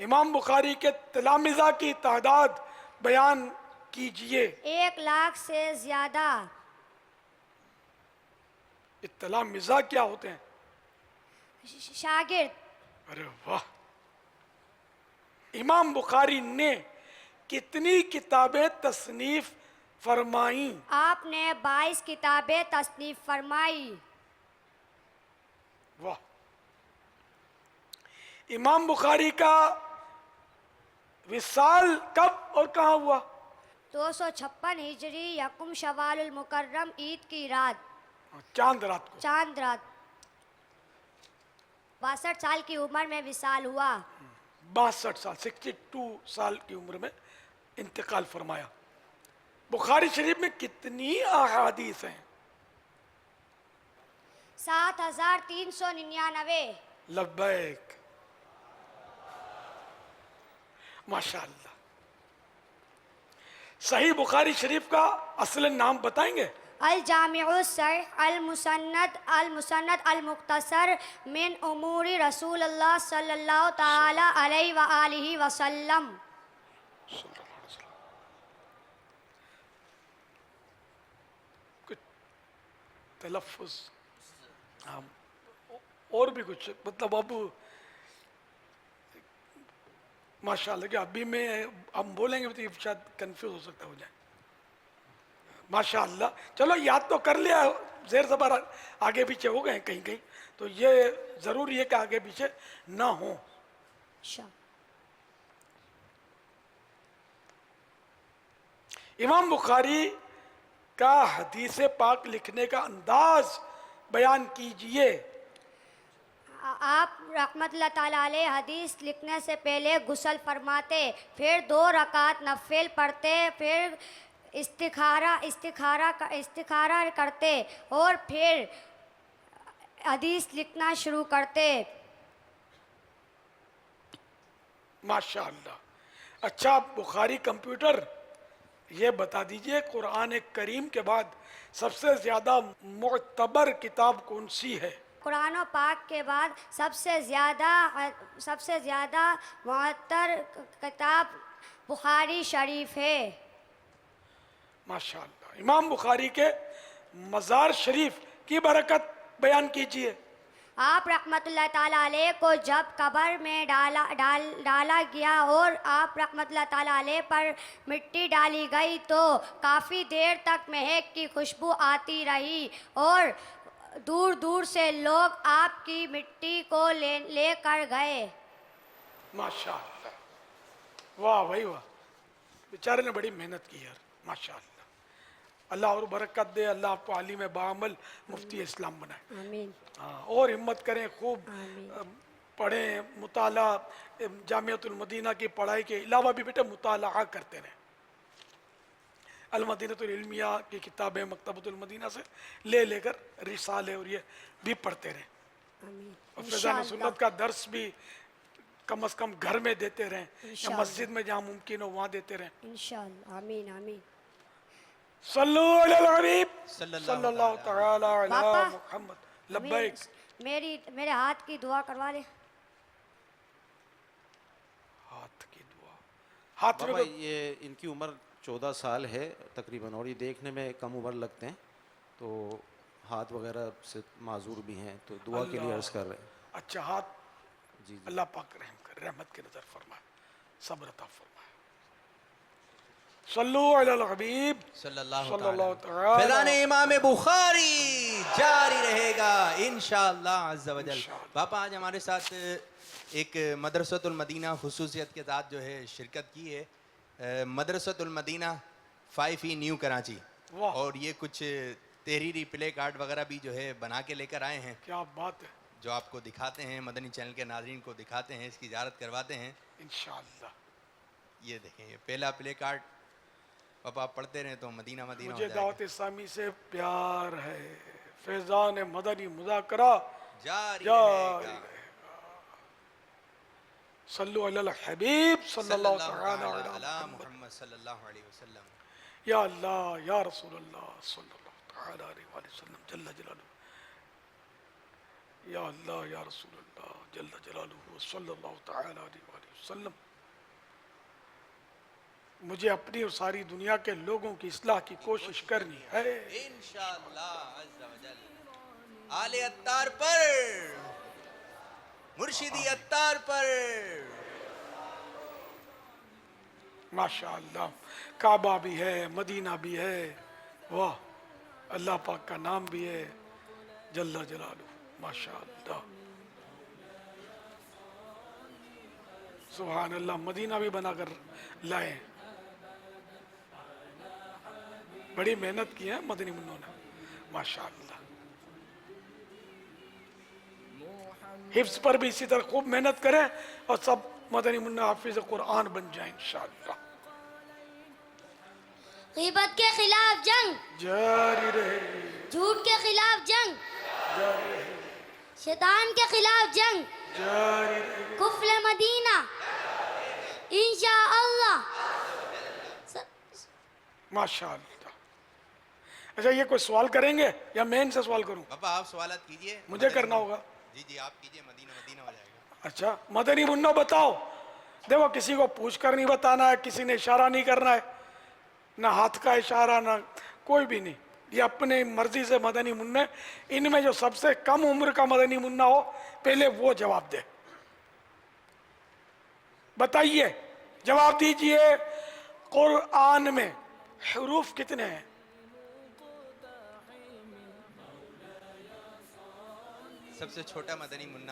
امام بخاری کے تلامذہ کی تعداد بیان کیجئے. 1,00,000 سے زیادہ. تلامذہ کیا ہوتے ہیں؟ شاگرد. ارے واہ. امام بخاری نے کتنی کتابیں تصنیف فرمائیں؟ آپ نے 22 کتابیں تصنیف فرمائی. واہ. امام بخاری کا وصال کب اور کہاں ہوا؟ 256 ہجری یکم شوال المکرم عید کی رات. چاند رات کو. چاند رات. 62 سال کی عمر میں وصال ہوا. 62 سال 62 سال کی عمر میں انتقال فرمایا. بخاری شریف میں کتنی احادیث ہیں؟ 7399. لبیک. ماشاءاللہ. صحیح بخاری شریف کا اصل نام بتائیں گے؟ الجامع الصحیح المسند المختصر من امور رسول اللہ صلی اللہ تعالی علیہ وآلہ وسلم. تلفظ اور بھی کچھ مطلب اب ماشاءاللہ کہ ابھی میں ہم بولیں گے تو یہ شاید کنفیوز ہو سکتا ہو جائے. ماشاءاللہ. چلو یاد تو کر لیا. زیر زبر آگے پیچھے ہو گئے ہیں کہیں کہیں تو یہ ضروری ہے کہ آگے پیچھے نہ ہوں. امام بخاری کا حدیث پاک لکھنے کا انداز بیان کیجئے. آپ رحمت اللہ تعالیٰ علیہ حدیث لکھنے سے پہلے غسل فرماتے، پھر 2 رکعت نفل پڑھتے، پھر استخارہ کرتے اور پھر حدیث لکھنا شروع کرتے. ماشاءاللہ. اچھا بخاری کمپیوٹر یہ بتا دیجئے قرآن کریم کے بعد سب سے زیادہ معتبر کتاب کون سی ہے؟ قرآن و پاک کے بعد سب سے زیادہ معتبر کتاب بخاری شریف ہے. ماشاءاللہ. امام بخاری کے مزار شریف کی برکت بیان کیجئے. آپ رحمت اللہ تعالیٰ علیہ کو جب قبر میں ڈالا گیا اور آپ رحمت اللہ تعالیٰ علیہ پر مٹی ڈالی گئی تو کافی دیر تک مہک کی خوشبو آتی رہی اور دور دور سے لوگ آپ کی مٹی کو لے کر گئے. ماشاءاللہ. واہ بھائی واہ. بیچارے نے بڑی محنت کی یار. ماشاءاللہ. اللہ اور برکت دے. اللہ آپ کو عالم باعمل مفتی اسلام بنائے. آمین. اور ہمت کریں، خوب پڑھیں، مطالعہ. جامعۃ المدینہ کی پڑھائی کے علاوہ بھی بیٹے مطالعہ کرتے رہیں. المدینہ العلمیہ کی کتابیں مکتبۃ المدینہ سے لے کر رسالے اور یہ بھی پڑھتے رہیں. اور فیضان سنت کا درس بھی کم از کم گھر میں دیتے رہیں یا مسجد میں جہاں ممکن ہو وہاں دیتے رہیں. انشاءاللہ. آمین آمین. صلو علی الحبیب صلی اللہ تعالی علی محمد. لبیک. میرے ہاتھ کی دعا کروا لے. ہاتھ کی دعا. ہاتھ بابا یہ ان کی عمر 14 سال ہے تقریباً اور یہ دیکھنے میں کم عمر لگتے ہیں تو ہاتھ وغیرہ سے معذور بھی ہیں تو دعا کے لیے عرض کر رہے ہیں. اچھا ہاتھ. جی اللہ پاک رحم کر، رحمت کی نظر فرمائے، صبر عطا فرمائے. صلو علی الحبیب صلی اللہ تعالی. فیضان امام بخاری جاری رہے گا انشاءاللہ عز و جل. پاپا آج ہمارے ساتھ ایک مدرسۃ المدینہ خصوصیت کے ساتھ جو ہے شرکت کی ہے. مدرسۃ المدینہ 5E نیو کراچی، اور یہ کچھ تحریری پلے کارڈ وغیرہ بھی جو ہے بنا کے لے کر آئے ہیں. کیا بات ہے. جو آپ کو دکھاتے ہیں، مدنی چینل کے ناظرین کو دکھاتے ہیں، اس کی زیارت کرواتے ہیں انشاءاللہ. یہ دیکھیں یہ پہلا پلے کارڈ. اب آپ پڑھتے رہیں تو مدینہ مدینہ مجھے دعوت اسلامی سے پیار ہے. فیضان مدنی مذاکرہ جاری رہے گا. صلو علی الحبیب صلی اللہ تعالی علی محمد صلی اللہ علیہ وسلم. یا اللہ یا رسول اللہ صلی اللہ تعالی علیہ وسلم جل جلالہ. یا اللہ یا رسول اللہ جل جلالہ صلی اللہ تعالی علیہ وآلہ وسلم. مجھے اپنی اور ساری دنیا کے لوگوں کی اصلاح کی کوشش کرنی ہے انشاءاللہ عز و جل. آل اتار پر، مرشدی اتار پر. ماشاءاللہ کعبہ بھی ہے، مدینہ بھی ہے، واہ اللہ پاک کا نام بھی ہے جل جلالہ. ماشاءاللہ سبحان اللہ. مدینہ بھی بنا کر لائے، بڑی محنت کی ہے مدنی منوں نے ماشاءاللہ. حفظ پر بھی اسی طرح خوب محنت کریں اور سب مدنی منہ حافظ قرآن بن جائیں انشاءاللہ. غیبت کے خلاف جنگ جاری رہے، جھوٹ کے خلاف جنگ جاری رہے، شیطان کے خلاف جنگ جاری رہے. کفر مدینہ انشاءاللہ. ماشاءاللہ. اچھا یہ کوئی سوال کریں گے یا میں ان سے سوال کروں؟ پاپا آپ سوالات کیجئے. مجھے کرنا ہوگا. جی جی آپ کیجئے، مدینہ مدینہ ہو جائے گا. اچھا مدنی منو بتاؤ. دیکھو کسی کو پوچھ کر نہیں بتانا ہے، کسی نے اشارہ نہیں کرنا ہے، نہ ہاتھ کا اشارہ نہ کوئی بھی نہیں. یہ اپنے مرضی سے مدنی منہ. ان میں جو سب سے کم عمر کا مدنی منہ ہو پہلے وہ جواب دے. بتائیے، جواب دیجئے. قرآن میں حروف کتنے ہیں؟ سب سے چھوٹا مدنی منہ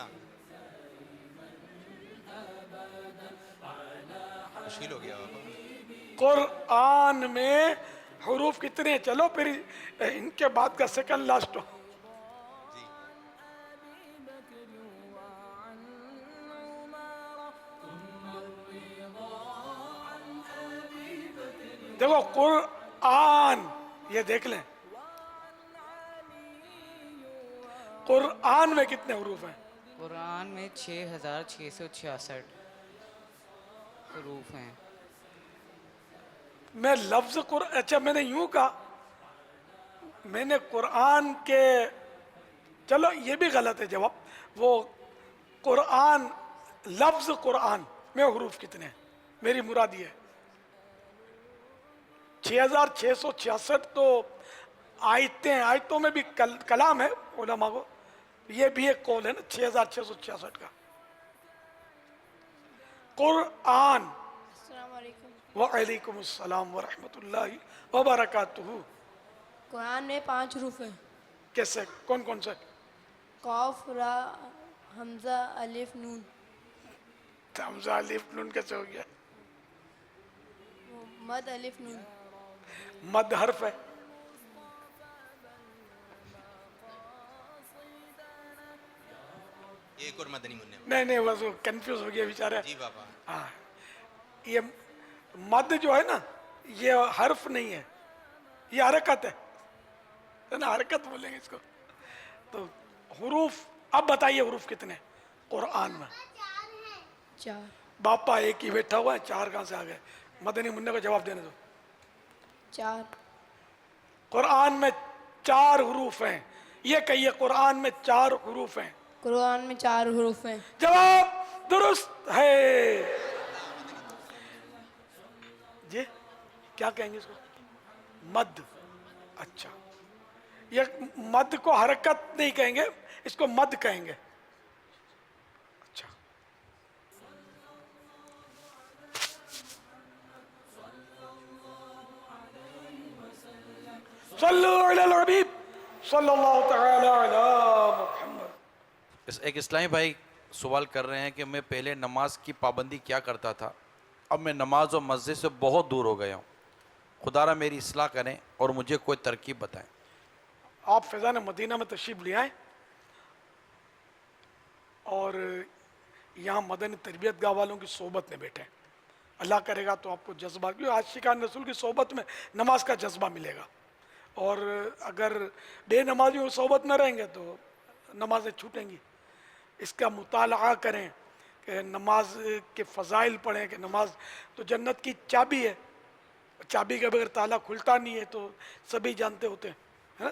مشکل ہو گیا بابا. قرآن میں حروف کتنے ہیں؟ چلو پھر ان کے بعد کا سیکنڈ لاسٹ ہو. دیکھو قرآن، یہ دیکھ لیں قرآن میں کتنے حروف ہیں؟ قرآن میں 6666 حروف ہیں. میں لفظ قرآن، اچھا میں نے یوں کہا، میں نے قرآن کے، چلو یہ بھی غلط ہے جواب. وہ قرآن، لفظ قرآن میں حروف کتنے ہیں میری مراد یہ ہے. 6666 تو آیتیں، آیتوں میں بھی کلام ہے علماء کو، یہ بھی ایک قول ہے نا 6666 کا. قرآن. السلام علیکم. وعلیکم السلام ورحمۃ اللہ وبرکاتہ. قرآن میں 5 حروف ہیں. کیسے؟ کون کون سے؟ قاف، را، حمزہ، الف، نون. حمزہ الف نون کیسے ہو گیا؟ مد الف نون. مد حرف ہے. ایک اور مدنی منہ. نہیں بس وہ کنفیوز ہو گیا بیچارہ. جی بابا. ہاں یہ مد جو ہے نا یہ حرف نہیں ہے، یہ حرکت ہے نا، حرکت بولیں گے اس کو. تو حروف، اب بتائیے حروف کتنے قرآن میں؟ 4. باپا ایک ہی بیٹھا ہوا ہے، 4 کہاں سے آ گئے؟ مدنی منہ کو جواب دینے دو. 4. قرآن میں 4 حروف ہیں. یہ کہیے قرآن میں 4 حروف ہیں. قرآن میں 4 حروف ہیں. جواب درست ہے. جی کیا کہیں گے اس کو؟ مد. اچھا یہ مد کو حرکت نہیں کہیں گے، اس کو مد کہیں گے. اچھا صلو علی الحبیب صلی اللہ تعالی علی محمد. ایک اسلامی بھائی سوال کر رہے ہیں کہ میں پہلے نماز کی پابندی کیا کرتا تھا، اب میں نماز و مسجد سے بہت دور ہو گیا ہوں، خدا را میری اصلاح کریں اور مجھے کوئی ترکیب بتائیں. آپ فیضان مدینہ میں تشریف لے آئیں اور یہاں مدنی تربیت گاہ والوں کی صحبت میں بیٹھیں. اللہ کرے گا تو آپ کو جذبہ، کیونکہ عاشقان رسول کی صحبت میں نماز کا جذبہ ملے گا. اور اگر بے نمازیوں کی صحبت میں رہیں گے تو نمازیں چھوٹیں گی. اس کا مطالعہ کریں کہ نماز کے فضائل پڑھیں کہ نماز تو جنت کی چابی ہے، چابی کے بغیر تالا کھلتا نہیں ہے، تو سبھی جانتے ہوتے ہیں.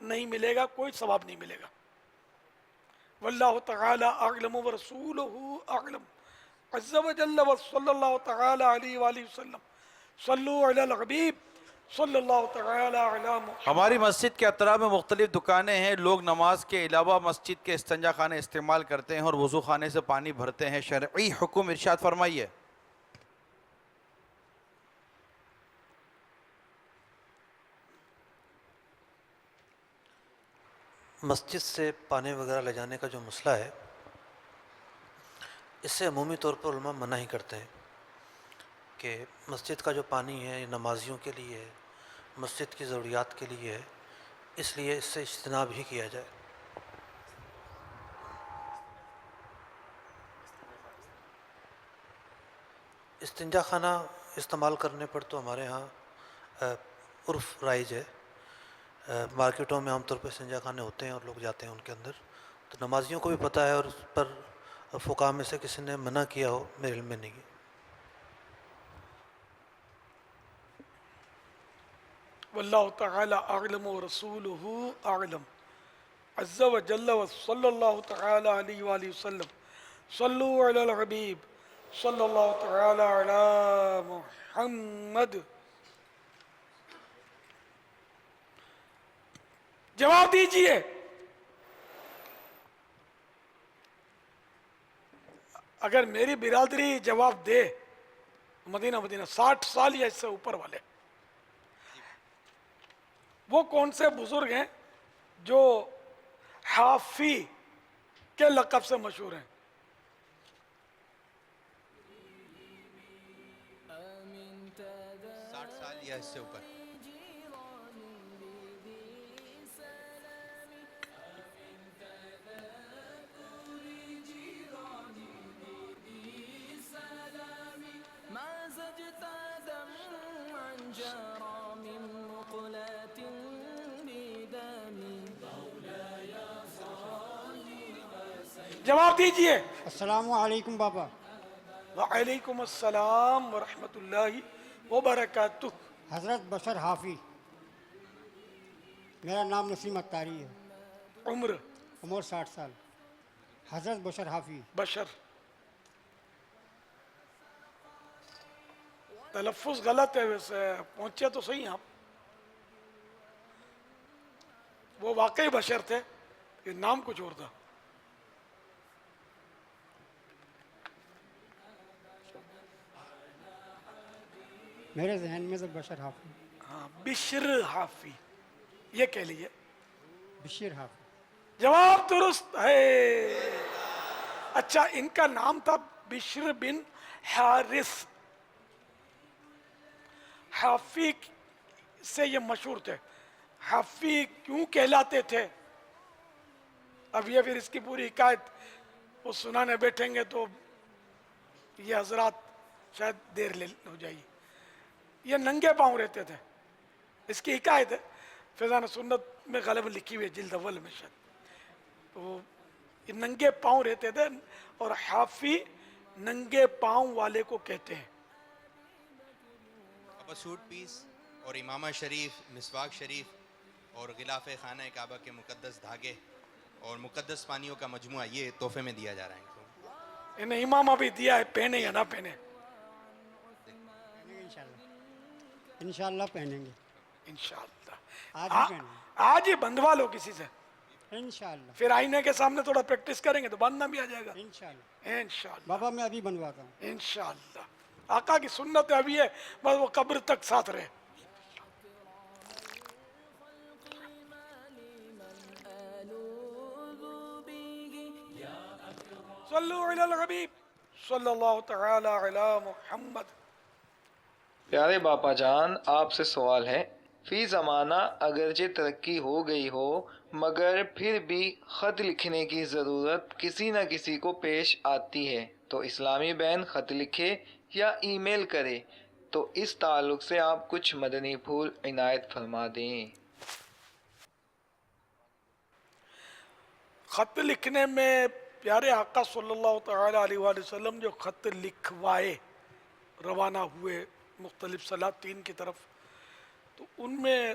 نہیں ملے گا, کوئی ثواب نہیں ملے گا. واللہ تعالی اعلم ورسولہ اعلم عز وجل وصلی اللہ تعالی علیہ وآلہ وسلم. صلو علی الحبیب صلی اللہ تعالی علی محمد. ہماری مسجد کے اطراف میں مختلف دکانیں ہیں. لوگ نماز کے علاوہ مسجد کے استنجا خانے استعمال کرتے ہیں اور وضو خانے سے پانی بھرتے ہیں. شرعی حکم ارشاد فرمائیے. مسجد سے پانی وغیرہ لے جانے کا جو مسئلہ ہے, اس سے عمومی طور پر علماء منع ہی کرتے ہیں کہ مسجد کا جو پانی ہے یہ نمازیوں کے لیے ہے, مسجد کی ضروریات کے لیے ہے, اس لیے اس سے اجتناب ہی کیا جائے. استنجا خانہ استعمال کرنے پر تو ہمارے ہاں عرف رائج ہے. مارکیٹوں میں عام طور پہ استنجا خانے ہوتے ہیں اور لوگ جاتے ہیں ان کے اندر, تو نمازیوں کو بھی پتہ ہے, اور اس پر فقہاء میں سے کسی نے منع کیا ہو میرے علم میں نہیں ہے. واللہ تعالی اعلم ورسولہ اعلم عز وجل وصلی اللہ تعالی علیہ وآلہ وسلم. صلو علی الحبیب صلی اللہ تعالی علی محمد. جواب دیجئے. اگر میری برادری جواب دے, مدینہ 60 سال یا اس سے اوپر والے, وہ کون سے بزرگ ہیں جو حافی کے لقب سے مشہور ہیں؟ 60 سال یا اس سے اوپر. جواب دیجئے. السلام علیکم بابا. وعلیکم السلام ورحمۃ اللہ وبرکاتہ. حضرت بشر حافی. میرا نام نسیم اتاری ہے. عمر 60 سال. حضرت بشر حافی. بشر تلفظ غلط ہے, ویسے پہنچے تو صحیح آپ. وہ واقعی بشر تھے, یہ نام کچھ اور تھا. میرے ذہن میں تو بشر حافی. ہاں, بشر حافی یہ کہہ لیجیے. بشیر حافی. جواب درست ہے. اچھا, ان کا نام تھا بشر بن حارث. حافی سے یہ مشہور تھے. حافی کیوں کہلاتے تھے, اب یہ پھر اس کی پوری حکایت وہ سنانے بیٹھیں گے تو یہ حضرات شاید دیر ہو جائے گی. یہ ننگے پاؤں رہتے تھے. اس کی حکایت ہے, فیضان سنت میں غالب لکھی ہوئی ہے, جلد اول میں شاید. تو یہ ننگے پاؤں رہتے تھے, اور حافی ننگے پاؤں والے کو کہتے ہیں. اب سوٹ پیس اور امامہ شریف, مسواک شریف اور غلاف خانہ کعبہ کے مقدس دھاگے اور مقدس پانیوں کا مجموعہ یہ تحفے میں دیا جا رہا ہے. انہیں امامہ بھی دیا ہے, پہنے یا نہ پہنے. انشاءاللہ پہنیں گے. انشاءاللہ آج ہی بندوا لو کسی سے, انشاءاللہ. پھر آئینے کے سامنے تھوڑا پریکٹس کریں گے تو باندھنا بھی آ جائے گا. انشاءاللہ. انشاءاللہ بابا میں ابھی بنواتا ہوں. انشاءاللہ. آقا کی سنت ابھی ہے, بس وہ قبر تک ساتھ رہے. صلو علی الحبیب صلی اللہ تعالی علی محمد. پیارے باپا جان, آپ سے سوال ہے. فی زمانہ اگرچہ ترقی ہو گئی ہو مگر پھر بھی خط لکھنے کی ضرورت کسی نہ کسی کو پیش آتی ہے, تو اسلامی بہن خط لکھے یا ای میل کرے, تو اس تعلق سے آپ کچھ مدنی پھول عنایت فرما دیں. خط لکھنے میں پیارے آقا صلی اللہ تعالی علیہ وآلہ وسلم جو خط لکھوائے, روانہ ہوئے مختلف سلاطین کی طرف, تو ان میں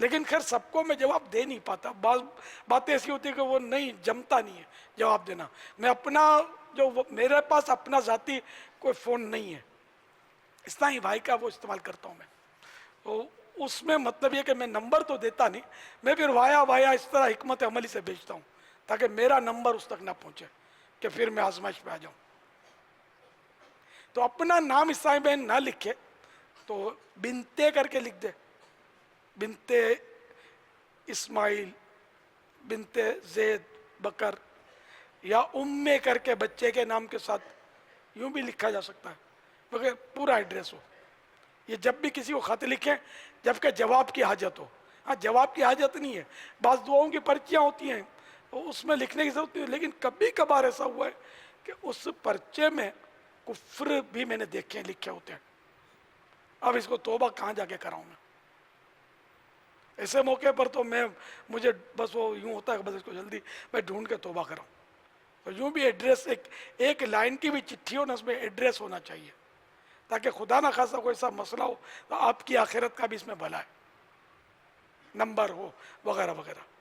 لیکن خیر سب کو میں جواب دے نہیں پاتا، بعض باتیں ایسی ہوتی ہے کہ وہ نہیں جمتا نہیں ہے جواب دینا. میں اپنا میرے پاس اپنا ذاتی کوئی فون نہیں ہے، اسلامی بھائی کا وہ استعمال کرتا ہوں میں. تو اس میں مطلب یہ کہ میں نمبر تو دیتا نہیں، میں پھر وایا اس طرح حکمت عملی سے بھیجتا ہوں تاکہ میرا نمبر اس تک نہ پہنچے کہ پھر میں آزمائش پہ آ جاؤں. تو اپنا نام اسلامی بہن نہ لکھے تو بنتے کر کے لکھ دے، بنتے اسماعیل، بنتے زید بکر، یا امے کر کے بچے کے نام کے ساتھ یوں بھی لکھا جا سکتا ہے مگر پورا ایڈریس ہو. یہ جب بھی کسی کو خط لکھیں جبکہ جواب کی حاجت ہو. ہاں جواب کی حاجت نہیں ہے، بعض دعاؤں کی پرچیاں ہوتی ہیں تو اس میں لکھنے کی ضرورت نہیں ہے، لیکن کبھی کبھار ایسا ہوا ہے کہ اس پرچے میں کفر بھی میں نے دیکھے لکھے ہوتے ہیں. اب اس کو توبہ کہاں جا کے کراؤں میں؟ ایسے موقع پر تو مجھے بس وہ یوں ہوتا ہے کہ بس اس کو جلدی میں ڈھونڈ کے توبہ کراؤں. اور یوں بھی ایڈریس ایک لائن کی بھی چٹھی ہو نا، اس میں ایڈریس ہونا چاہیے تاکہ خدا نہ خاصا کوئی ایسا مسئلہ ہو تو آپ کی آخرت کا بھی اس میں بھلا ہے، نمبر ہو وغیرہ وغیرہ.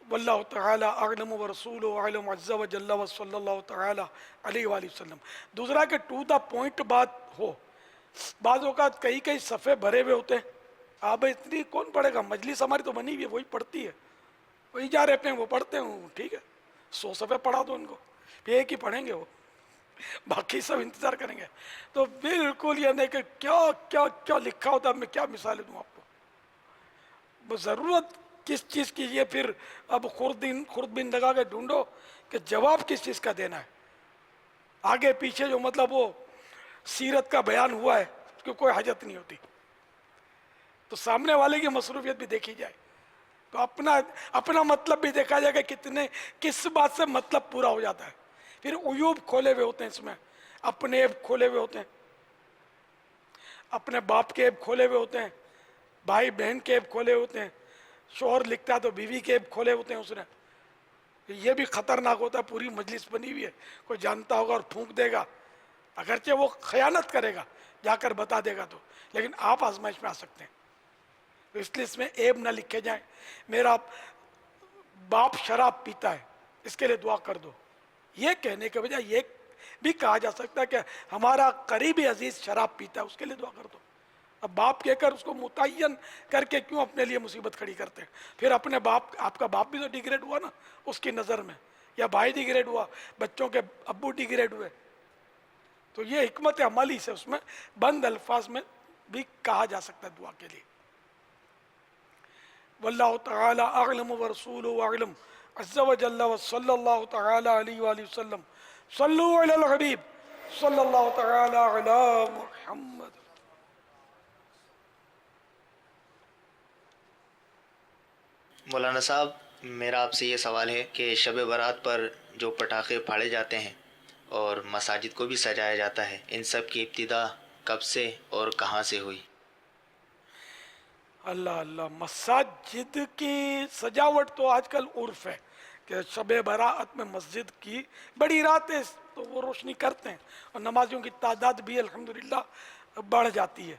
واللہ تعالی اعلم ورسولہ اعلم عز وجل وصلی اللہ تعالی علیہ وآلہ وسلم. دوسرا کہ ٹو دا پوائنٹ بات ہو. بعض اوقات کئی صفحے بھرے ہوئے ہوتے ہیں، آپ اتنی کون پڑھے گا؟ مجلس ہماری تو بنی ہوئی ہے، وہی پڑھتی ہے، وہی جا رہے ہیں وہ پڑھتے ہیں، ٹھیک ہے 100 صفحے پڑھا دو ان کو، پھر ایک ہی پڑھیں گے وہ، باقی سب انتظار کریں گے. تو بالکل یہ نہیں کہ کیا کیا کیا لکھا ہوتا ہے، میں کیا مثالیں دوں آپ کو. وہ ضرورت کس چیز کی، یہ پھر اب خوردبین لگا کے ڈھونڈو کہ جواب کس چیز کا دینا ہے. آگے پیچھے جو مطلب وہ سیرت کا بیان ہوا ہے اس کی کوئی حاجت نہیں ہوتی. تو سامنے والے کی مصروفیت بھی دیکھی جائے، تو اپنا مطلب بھی دیکھا جائے کہ کس بات سے مطلب پورا ہو جاتا ہے. پھر عیوب کھولے ہوئے ہوتے ہیں، اس میں اپنے عیب کھولے ہوئے ہوتے ہیں، اپنے باپ کے عیب کھولے ہوئے ہوتے ہیں، بھائی بہن کے عیب کھولے ہوتے ہیں، شوہر لکھتا ہے تو بیوی کے عیب کھولے ہوتے ہیں اس نے. یہ بھی خطرناک ہوتا ہے. پوری مجلس بنی ہوئی ہے، کوئی جانتا ہوگا اور پھونک دے گا، اگرچہ وہ خیانت کرے گا جا کر بتا دے گا تو، لیکن آپ آزمائش میں آ سکتے ہیں. تو اس لیے اس میں عیب نہ لکھے جائیں. میرا باپ شراب پیتا ہے اس کے لیے دعا کر دو، یہ کہنے کے بجائے یہ بھی کہا جا سکتا ہے کہ ہمارا قریبی عزیز شراب پیتا ہے اس کے لیے دعا کر دو. اب باپ کہہ کر اس کو متعین کر کے کیوں اپنے لیے مصیبت کھڑی کرتے ہیں؟ پھر اپنے باپ، آپ کا باپ بھی تو ڈیگریڈ ہوا نا اس کی نظر میں، یا بھائی ڈیگریڈ ہوا، بچوں کے ابو ڈیگریڈ ہوئے. تو یہ حکمت عملی سے اس میں بند الفاظ میں بھی کہا جا سکتا ہے دعا کے لیے. واللہ تعالی اعلم ورسولہ اعلم عز وجل وصلی اللہ تعالی علیہ وآلہ وسلم. صلو علی الحبیب صلی اللہ تعالی علی محمد. مولانا صاحب، میرا آپ سے یہ سوال ہے کہ شب برات پر جو پٹاخے پھاڑے جاتے ہیں اور مساجد کو بھی سجایا جاتا ہے، ان سب کی ابتدا کب سے اور کہاں سے ہوئی؟ اللہ اللہ، مساجد کی سجاوٹ تو آج کل عرف ہے کہ شب برات میں مسجد کی بڑی رات ہے تو وہ روشنی کرتے ہیں، اور نمازیوں کی تعداد بھی الحمدللہ بڑھ جاتی ہے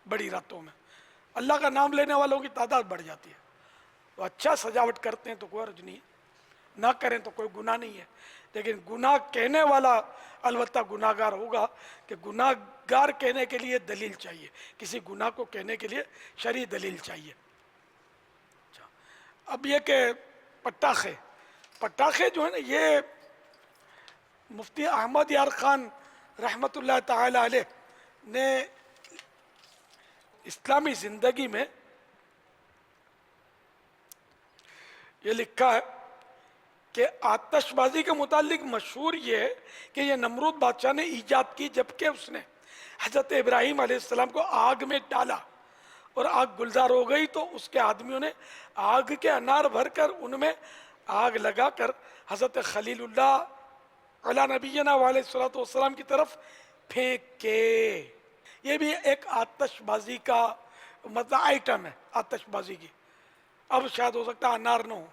بڑی راتوں میں. اللہ کا نام لینے والوں کی تعداد بڑھ جاتی ہے. تو اچھا سجاوٹ کرتے ہیں تو کوئی حرج نہیں ہے، نہ کریں تو کوئی گناہ نہیں ہے. لیکن گناہ کہنے والا البتہ گناہ گار ہوگا کہ گناہ گار کہنے کے لیے دلیل چاہیے، کسی گناہ کو کہنے کے لیے شرعی دلیل چاہیے. اب یہ کہ پٹاخے جو ہے نا، یہ مفتی احمد یار خان رحمت اللہ تعالی علیہ نے اسلامی زندگی میں یہ لکھا ہے کہ آتش بازی کے متعلق مشہور یہ ہے کہ یہ نمرود بادشاہ نے ایجاد کی جبکہ اس نے حضرت ابراہیم علیہ السلام کو آگ میں ڈالا اور آگ گلزار ہو گئی تو اس کے آدمیوں نے آگ کے انار بھر کر ان میں آگ لگا کر حضرت خلیل اللہ علیہ نبینا علیہ الصلوۃ والسلام کی طرف پھینکے. یہ بھی ایک آتش بازی کا مطلب آئٹم ہے آتش بازی کی. اب شاید ہو سکتا ہے انار نہ ہو،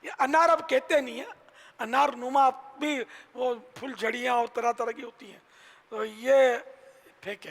یہ انار اب کہتے نہیں ہیں، انار نما بھی وہ پھول جھڑیاں اور طرح طرح کی ہوتی ہیں. تو یہ پھینکے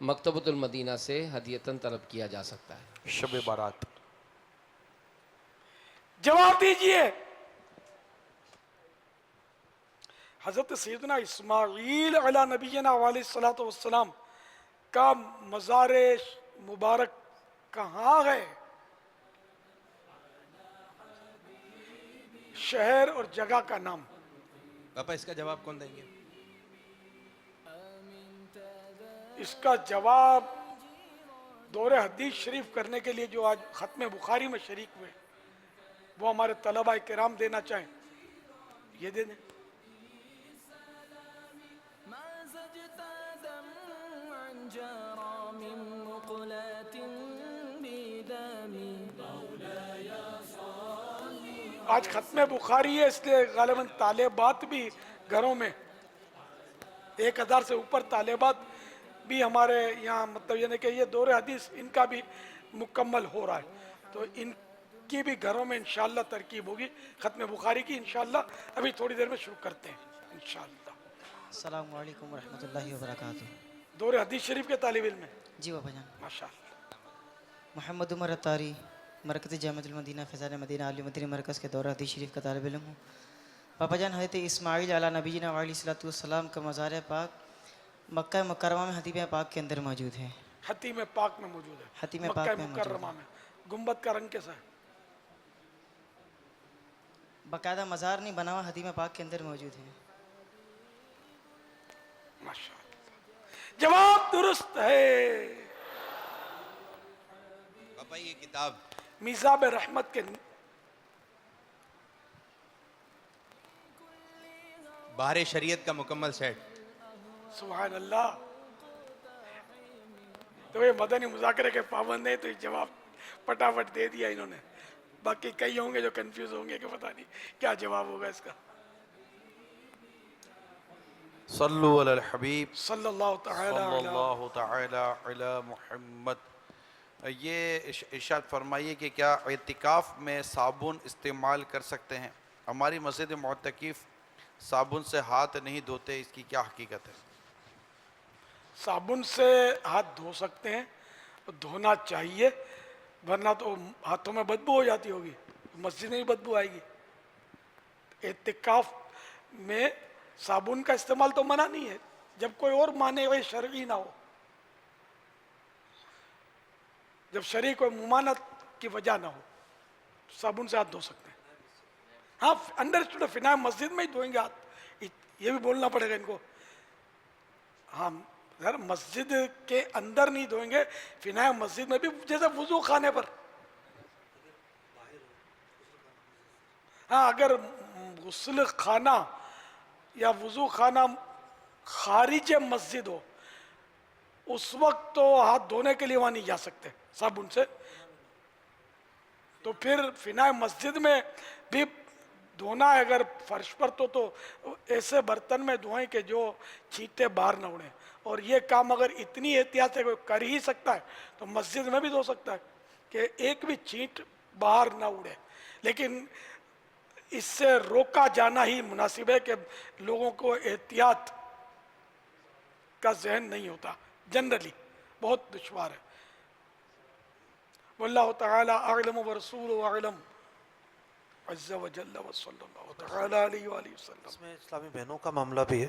مکتبۃ المدینہ سے ہدیتاً طلب کیا جا سکتا ہے. شب بارات. جواب دیجئے. حضرت سیدنا اسماعیل علی نبینا علیہ الصلوۃ والسلام کا مزار مبارک کہاں ہے؟ شہر اور جگہ کا نام. پاپا اس کا جواب کون دیں گے؟ اس کا جواب دور حدیث شریف کرنے کے لیے جو آج ختم بخاری میں شریک ہوئے وہ ہمارے طلبہ کرام دینا چاہیں یہ دے دیں. آج ختم بخاری ہے اس لیے غالباً طالبات بھی گھروں میں 1000 سے اوپر طالبات بھی ہمارے یہاں مطلب یعنی کہ یہ دور حدیث ان کا بھی مکمل ہو رہا ہے تو ان کی بھی گھروں میں انشاءاللہ ترکیب ہوگی ختم بخاری کی انشاءاللہ. ابھی تھوڑی دیر میں شروع کرتے ہیں انشاءاللہ. السلام علیکم ورحمۃ اللہ وبرکاتہ. دور حدیث شریف کے طالب علم ہیں؟ جی بابا جان. ماشاءاللہ. محمد عمر اتاری مرکز جامعۃ المدینہ فیضان مدینہ عالی مدنی مرکز کے دور حدیث شریف کا طالب علم ہوں. پاپا جان حضرت اسماعیل علی نبینا علیہ الصلوۃ والسلام کا مزار پاک مکہ مکرمہ میں حتیم پاک کے اندر موجود ہے. حتیم پاک میں موجود ہے. حتیم مکہ پاک میں مکرمہ میں. گنبد کا رنگ کیسا ہے؟ باقاعدہ مزار نہیں بنا ہوا حتیم پاک کے اندر موجود ہے. ماشاءاللہ. جواب درست ہے. پاپا یہ کتاب میزاب رحمت کے بہار شریعت کا مکمل سیٹ. سبحان اللہ. تو یہ مدنی مذاکرے کے پابند ہیں تو یہ جواب پٹافٹ دے دیا انہوں نے. باقی کئی ہوں گے جو کنفیوز ہوں گے کہ پتہ نہیں کیا جواب ہوگا اس کا. صلو علی الحبیب صلی اللہ تعالی علی محمد. یہ ارشاد فرمائیے کہ کیا اعتکاف میں صابن استعمال کر سکتے ہیں؟ ہماری مسجد معتکف صابن سے ہاتھ نہیں دھوتے، اس کی کیا حقیقت ہے؟ صابن سے ہاتھ دھو سکتے ہیں، دھونا چاہیے ورنہ تو ہاتھوں میں بدبو ہو جاتی ہوگی، مسجد میں بھی بدبو آئے گی. اعتکاف میں صابن کا استعمال تو منع نہیں ہے جب کوئی اور مانع شرعی نہ ہو. جب شرعی کوئی ممانعت کی وجہ نہ ہو صابن سے ہاتھ دھو سکتے ہیں. ہاں انڈرسٹوڈ. فنائے مسجد میں ہی دھوئیں گے ہاتھ، یہ بھی بولنا پڑے گا ان کو. ہاں سر مسجد کے اندر نہیں دھوئیں گے، فنائے مسجد میں بھی جیسے وضو خانے پر. ہاں اگر غسل خانہ یا وضو خانہ خارج مسجد ہو اس وقت تو ہاتھ دھونے کے لیے وہاں نہیں جا سکتے صابن سے. تو پھر فنائے مسجد میں بھی دھونا ہے اگر فرش پر تو ایسے برتن میں دھوئیں کہ جو چھینٹے باہر نہ اڑیں. اور یہ کام اگر اتنی احتیاط سے کوئی کر ہی سکتا ہے تو مسجد میں بھی دھو سکتا ہے کہ ایک بھی چھینٹ باہر نہ اڑے. لیکن اس سے روکا جانا ہی مناسب ہے کہ لوگوں کو احتیاط کا ذہن نہیں ہوتا، جنرلی بہت دشوار ہے. واللہ تعالی اعلم ورسولہ اعلم عز وجل وصلی اللہ تعالی علیہ وآلہ وسلم. اس میں اسلامی بہنوں کا معاملہ بھی ہے.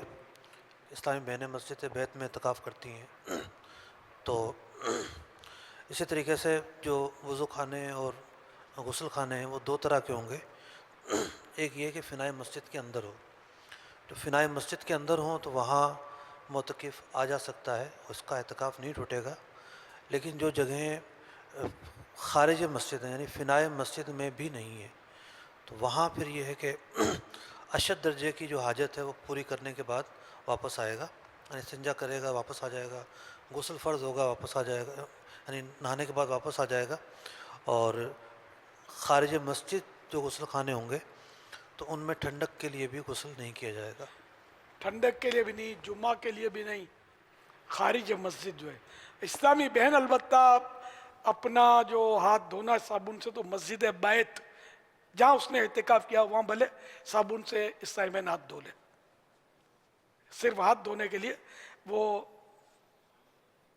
اسلامی بہنیں مسجد بیت میں اعتکاف کرتی ہیں تو اسی طریقے سے جو وضو خانے اور غسل خانے ہیں وہ دو طرح کے ہوں گے. ایک یہ کہ فنائے مسجد کے اندر ہو. تو فنائے مسجد کے اندر ہوں تو وہاں معتکف آ جا سکتا ہے، اس کا اعتکاف نہیں ٹوٹے گا. لیکن جو جگہیں خارج مسجد ہیں یعنی فنائے مسجد میں بھی نہیں ہے تو وہاں پھر یہ ہے کہ اشد درجے کی جو حاجت ہے وہ پوری کرنے کے بعد واپس آئے گا. یعنی استنجا کرے گا واپس آ جائے گا، غسل فرض ہوگا واپس آ جائے گا، یعنی نہانے کے بعد واپس آ جائے گا. اور خارج مسجد جو غسل خانے ہوں گے تو ان میں ٹھنڈک کے لیے بھی غسل نہیں کیا جائے گا. ٹھنڈک کے لیے بھی نہیں، جمعہ کے لیے بھی نہیں. خارج مسجد جو ہے اسلامی بہن البتہ اپنا جو ہاتھ دھونا صابن سے تو مسجد بیت جہاں اس نے اعتکاف کیا وہاں بھلے صابن سے اسلامی بہن ہاتھ دھو لے. صرف ہاتھ دھونے کے لیے وہ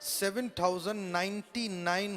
7099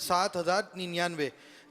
7099।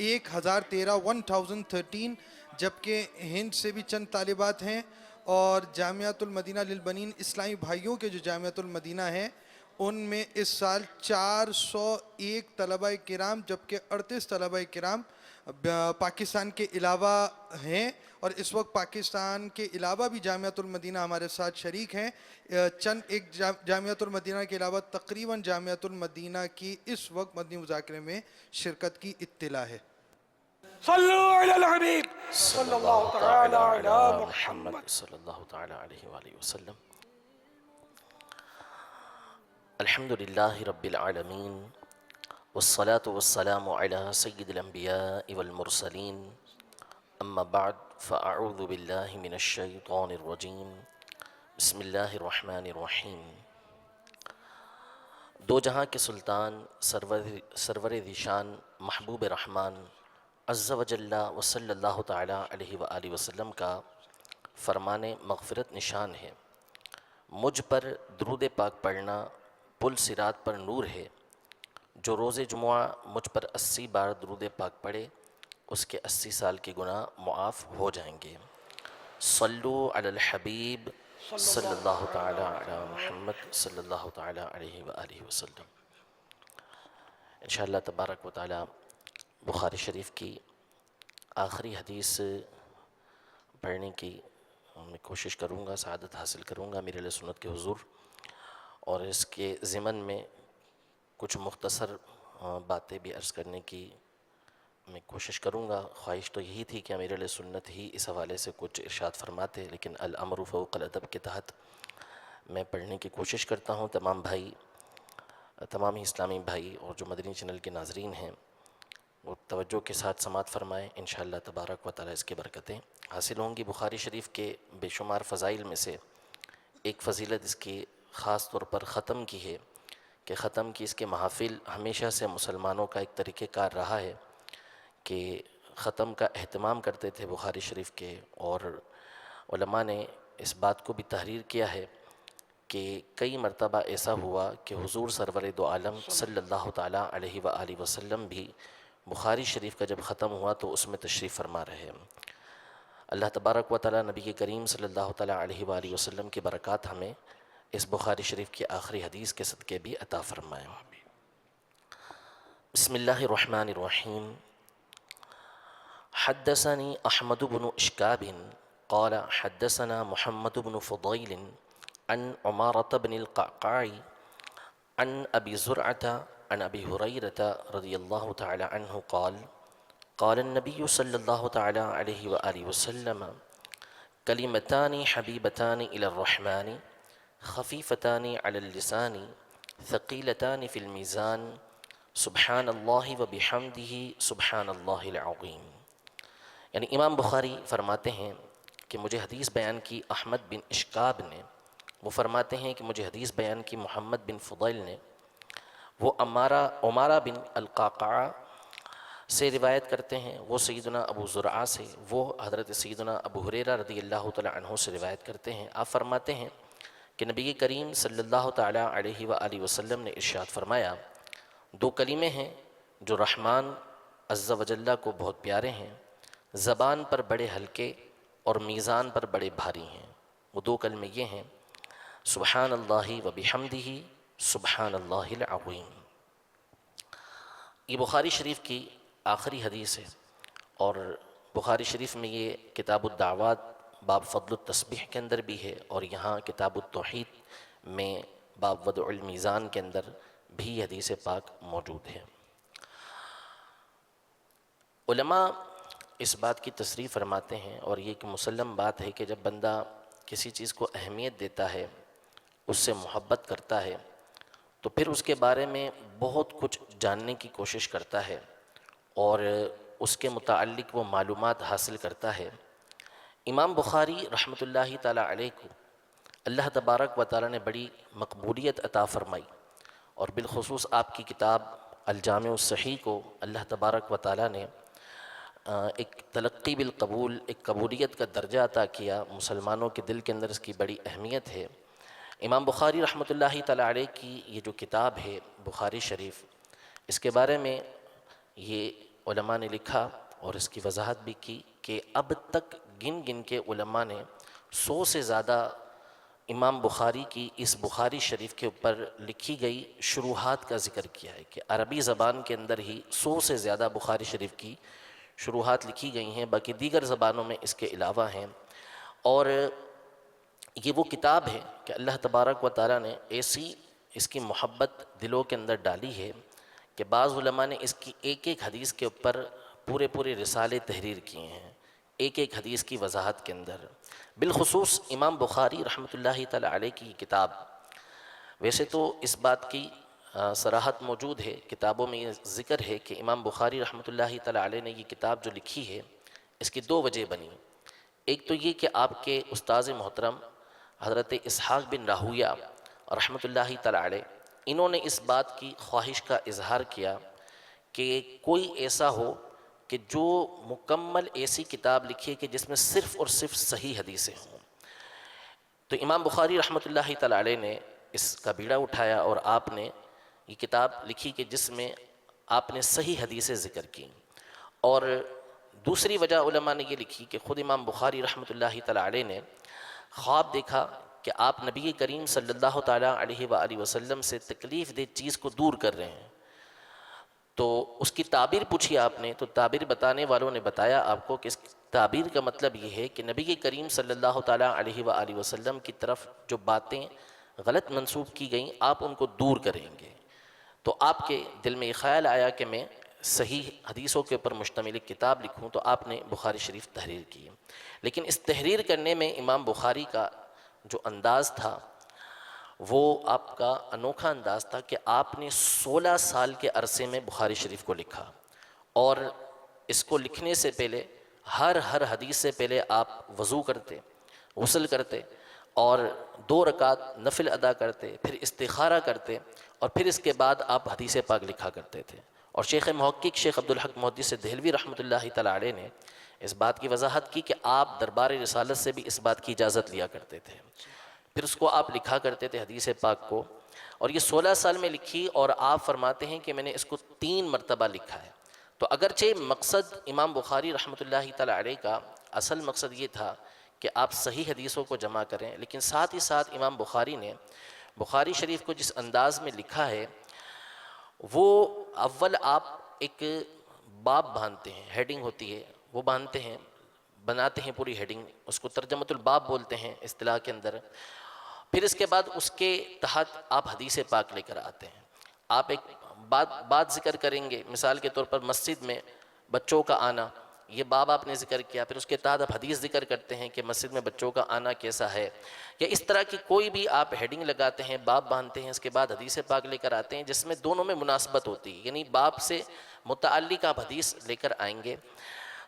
1013 جبکہ ہند سے بھی چند طالبات ہیں، اور جامعۃ المدینہ للبنین اسلامی بھائیوں کے جو جامعۃ المدینہ ہیں ان میں اس سال 401 طلبہ کرام جبکہ 38 طلبہ کرام پاکستان کے علاوہ ہیں، اور اس وقت پاکستان کے علاوہ بھی جامعۃ المدینہ ہمارے ساتھ شریک ہیں۔ چند ایک جامعۃ المدینہ کے علاوہ تقریباً جامعۃ المدینہ کی اس وقت مدنی مذاکرے میں شرکت کی اطلاع ہے۔ صلو علی الحبیب صلی اللہ تعالی علی محمد صلی اللہ تعالی علیہ وآلہ وسلم۔ الحمدللہ رب العالمین والصلاة والسلام علی سید الانبیاء والمرسلین، اما بعد فاعوذ باللہ من الشیطان الرجیم، بسم اللہ الرحمن الرحیم۔ دو جہاں کے سلطان سرور ذیشان محبوب رحمان عز و جل و صلی اللہ تعالی علیہ وآلہ وسلم کا فرمان مغفرت نشان ہے، مجھ پر درود پاک پڑھنا پل صراط پر نور ہے، جو روز جمعہ مجھ پر 80 بار درود پاک پڑھے اس کے 80 سال کے گناہ معاف ہو جائیں گے۔ صلو علی الحبیب صلی اللہ تعالی علی محمد صلی اللہ تعالی علیہ وآلہ وسلم۔ انشاءاللہ تبارک و تعالی بخاری شریف کی آخری حدیث پڑھنے کی میں کوشش کروں گا، سعادت حاصل کروں گا امیر اہل سنت کے حضور، اور اس کے ضمن میں کچھ مختصر باتیں بھی عرض کرنے کی میں کوشش کروں گا۔ خواہش تو یہی تھی کہ امیر اہل سنت ہی اس حوالے سے کچھ ارشاد فرماتے، لیکن الامر فوق الادب کے تحت میں پڑھنے کی کوشش کرتا ہوں۔ تمام ہی اسلامی بھائی اور جو مدنی چینل کے ناظرین ہیں وہ توجہ کے ساتھ سماعت فرمائیں، انشاءاللہ تبارک و تعالی اس کی برکتیں حاصل ہوں گی۔ بخاری شریف کے بے شمار فضائل میں سے ایک فضیلت اس کی خاص طور پر ختم کی ہے کہ ختم کی اس کے محافل ہمیشہ سے مسلمانوں کا ایک طریقہ کار رہا ہے کہ ختم کا اہتمام کرتے تھے بخاری شریف کے، اور علماء نے اس بات کو بھی تحریر کیا ہے کہ کئی مرتبہ ایسا ہوا کہ حضور سرور دو عالم صلی اللہ تعالیٰ علیہ وآلہ وسلم بھی بخاری شریف کا جب ختم ہوا تو اس میں تشریف فرما رہے ہیں۔ اللہ تبارک و تعالیٰ نبی کریم صلی اللہ تعالیٰ علیہ وآلہ وسلم کی برکات ہمیں اس بخاری شریف کی آخری حدیث کے صدقے بھی عطا فرمائیں۔ بسم اللہ الرحمن الرحیم۔ حدثني أحمد بن إشكاب قال حدثنا محمد بن فضيل عن عمارة بن القعقاع عن أبي زرعة عن أبي هريرة رضي الله تعالى عنه قال قال النبي صلى الله تعالى عليه وآله وسلم كلمتان حبيبتان إلى الرحمن خفيفتان على اللسان ثقيلتان في الميزان سبحان الله وبحمده سبحان الله العظيم۔ یعنی امام بخاری فرماتے ہیں کہ مجھے حدیث بیان کی احمد بن اشکاب نے، وہ فرماتے ہیں کہ مجھے حدیث بیان کی محمد بن فضیل نے، وہ عمارہ بن القعقاع سے روایت کرتے ہیں، وہ سیدنا ابو زرعہ سے، وہ حضرت سیدنا ابو ہریرہ رضی اللہ تعالیٰ عنہ سے روایت کرتے ہیں۔ آپ فرماتے ہیں کہ نبی کریم صلی اللہ تعالیٰ علیہ وآلہ وسلم نے ارشاد فرمایا، دو کلمے ہیں جو رحمان عز و جل کو بہت پیارے ہیں، زبان پر بڑے ہلکے اور میزان پر بڑے بھاری ہیں۔ وہ دو کلمے یہ ہیں، سبحان اللہ و بحمدہ سبحان اللہ العظیم۔ یہ بخاری شریف کی آخری حدیث ہے، اور بخاری شریف میں یہ کتاب الدعوات باب فضل التسبیح کے اندر بھی ہے، اور یہاں کتاب التوحید میں باب وضع المیزان کے اندر بھی حدیث پاک موجود ہے۔ علماء اس بات کی تصریح فرماتے ہیں، اور یہ ایک مسلم بات ہے کہ جب بندہ کسی چیز کو اہمیت دیتا ہے، اس سے محبت کرتا ہے، تو پھر اس کے بارے میں بہت کچھ جاننے کی کوشش کرتا ہے اور اس کے متعلق وہ معلومات حاصل کرتا ہے۔ امام بخاری رحمۃ اللہ تعالیٰ علیہ کو اللہ تبارک و تعالیٰ نے بڑی مقبولیت عطا فرمائی، اور بالخصوص آپ کی کتاب الجامع الصحیح کو اللہ تبارک و تعالیٰ نے ایک تلقی بالقبول، ایک قبولیت کا درجہ عطا کیا۔ مسلمانوں کے دل کے اندر اس کی بڑی اہمیت ہے۔ امام بخاری رحمۃ اللہ تعالیٰ علیہ کی یہ جو کتاب ہے بخاری شریف، اس کے بارے میں یہ علماء نے لکھا اور اس کی وضاحت بھی کی کہ اب تک گن گن کے علماء نے 100 سے زیادہ امام بخاری کی اس بخاری شریف کے اوپر لکھی گئی شروحات کا ذکر کیا ہے کہ عربی زبان کے اندر ہی 100 سے زیادہ بخاری شریف کی شروحات لکھی گئی ہیں، باقی دیگر زبانوں میں اس کے علاوہ ہیں. اور یہ وہ کتاب ہے کہ اللہ تبارک و تعالیٰ نے ایسی اس کی محبت دلوں کے اندر ڈالی ہے کہ بعض علماء نے اس کی ایک ایک حدیث کے اوپر پورے رسالے تحریر کیے ہیں، ایک ایک حدیث کی وضاحت کے اندر. بالخصوص امام بخاری رحمۃ اللہ تعالی علیہ کی کتاب، ویسے تو اس بات کی صراحت موجود ہے، کتابوں میں یہ ذکر ہے کہ امام بخاری رحمۃ اللہ تعالی علیہ نے یہ کتاب جو لکھی ہے اس کی 2 وجہ بنی. ایک تو یہ کہ آپ کے استاذ محترم حضرت اسحاق بن راہویہ رحمۃ اللہ تعالی علیہ، انہوں نے اس بات کی خواہش کا اظہار کیا کہ کوئی ایسا ہو کہ جو مکمل ایسی کتاب لکھے کہ جس میں صرف اور صرف صحیح حدیثیں ہوں. تو امام بخاری رحمۃ اللہ تعالی علیہ نے اس کا بیڑا اٹھایا اور آپ نے یہ کتاب لکھی کہ جس میں آپ نے صحیح حدیثیں ذکر کی. اور دوسری وجہ علماء نے یہ لکھی کہ خود امام بخاری رحمۃ اللہ تعالی علیہ نے خواب دیکھا کہ آپ نبی کریم صلی اللہ تعالیٰ علیہ وآلہ وسلم سے تکلیف دہ چیز کو دور کر رہے ہیں. تو اس کی تعبیر پوچھی آپ نے، تو تعبیر بتانے والوں نے بتایا آپ کو کہ اس تعبیر کا مطلب یہ ہے کہ نبی کریم صلی اللہ تعالیٰ علیہ وآلہ وسلم کی طرف جو باتیں غلط منسوب کی گئیں آپ ان کو دور کریں گے. تو آپ کے دل میں یہ خیال آیا کہ میں صحیح حدیثوں کے اوپر مشتمل ایک کتاب لکھوں، تو آپ نے بخاری شریف تحریر کی. لیکن اس تحریر کرنے میں امام بخاری کا جو انداز تھا وہ آپ کا انوکھا انداز تھا کہ آپ نے 16 سال کے عرصے میں بخاری شریف کو لکھا، اور اس کو لکھنے سے پہلے ہر حدیث سے پہلے آپ وضو کرتے، غسل کرتے اور 2 رکعت نفل ادا کرتے، پھر استخارہ کرتے، اور پھر اس کے بعد آپ حدیث پاک لکھا کرتے تھے. اور شیخ محقق شیخ عبدالحق محدث دہلوی رحمۃ اللہ تعالی علیہ نے اس بات کی وضاحت کی کہ آپ دربار رسالت سے بھی اس بات کی اجازت لیا کرتے تھے، پھر اس کو آپ لکھا کرتے تھے حدیث پاک کو. اور یہ 16 سال میں لکھی، اور آپ فرماتے ہیں کہ میں نے اس کو 3 مرتبہ لکھا ہے. تو اگرچہ مقصد امام بخاری رحمۃ اللہ تعالی علیہ کا اصل مقصد یہ تھا کہ آپ صحیح حدیثوں کو جمع کریں، لیکن ساتھ ہی ساتھ امام بخاری نے بخاری شریف کو جس انداز میں لکھا ہے وہ اول آپ ایک باب باندھتے ہیں، ہیڈنگ ہوتی ہے وہ باندھتے ہیں، بناتے ہیں پوری ہیڈنگ، اس کو ترجمۃ الباب بولتے ہیں اصطلاح کے اندر. پھر اس کے بعد اس کے تحت آپ حدیث پاک لے کر آتے ہیں. آپ ایک بات ذکر کریں گے، مثال کے طور پر مسجد میں بچوں کا آنا، یہ باب آپ نے ذکر کیا، پھر اس کے تحت آپ حدیث ذکر کرتے ہیں کہ مسجد میں بچوں کا آنا کیسا ہے، یا اس طرح کی کوئی بھی آپ ہیڈنگ لگاتے ہیں، باب باندھتے ہیں، اس کے بعد حدیث پاک لے کر آتے ہیں جس میں دونوں میں مناسبت ہوتی ہے، یعنی باب سے متعلق آپ حدیث لے کر آئیں گے.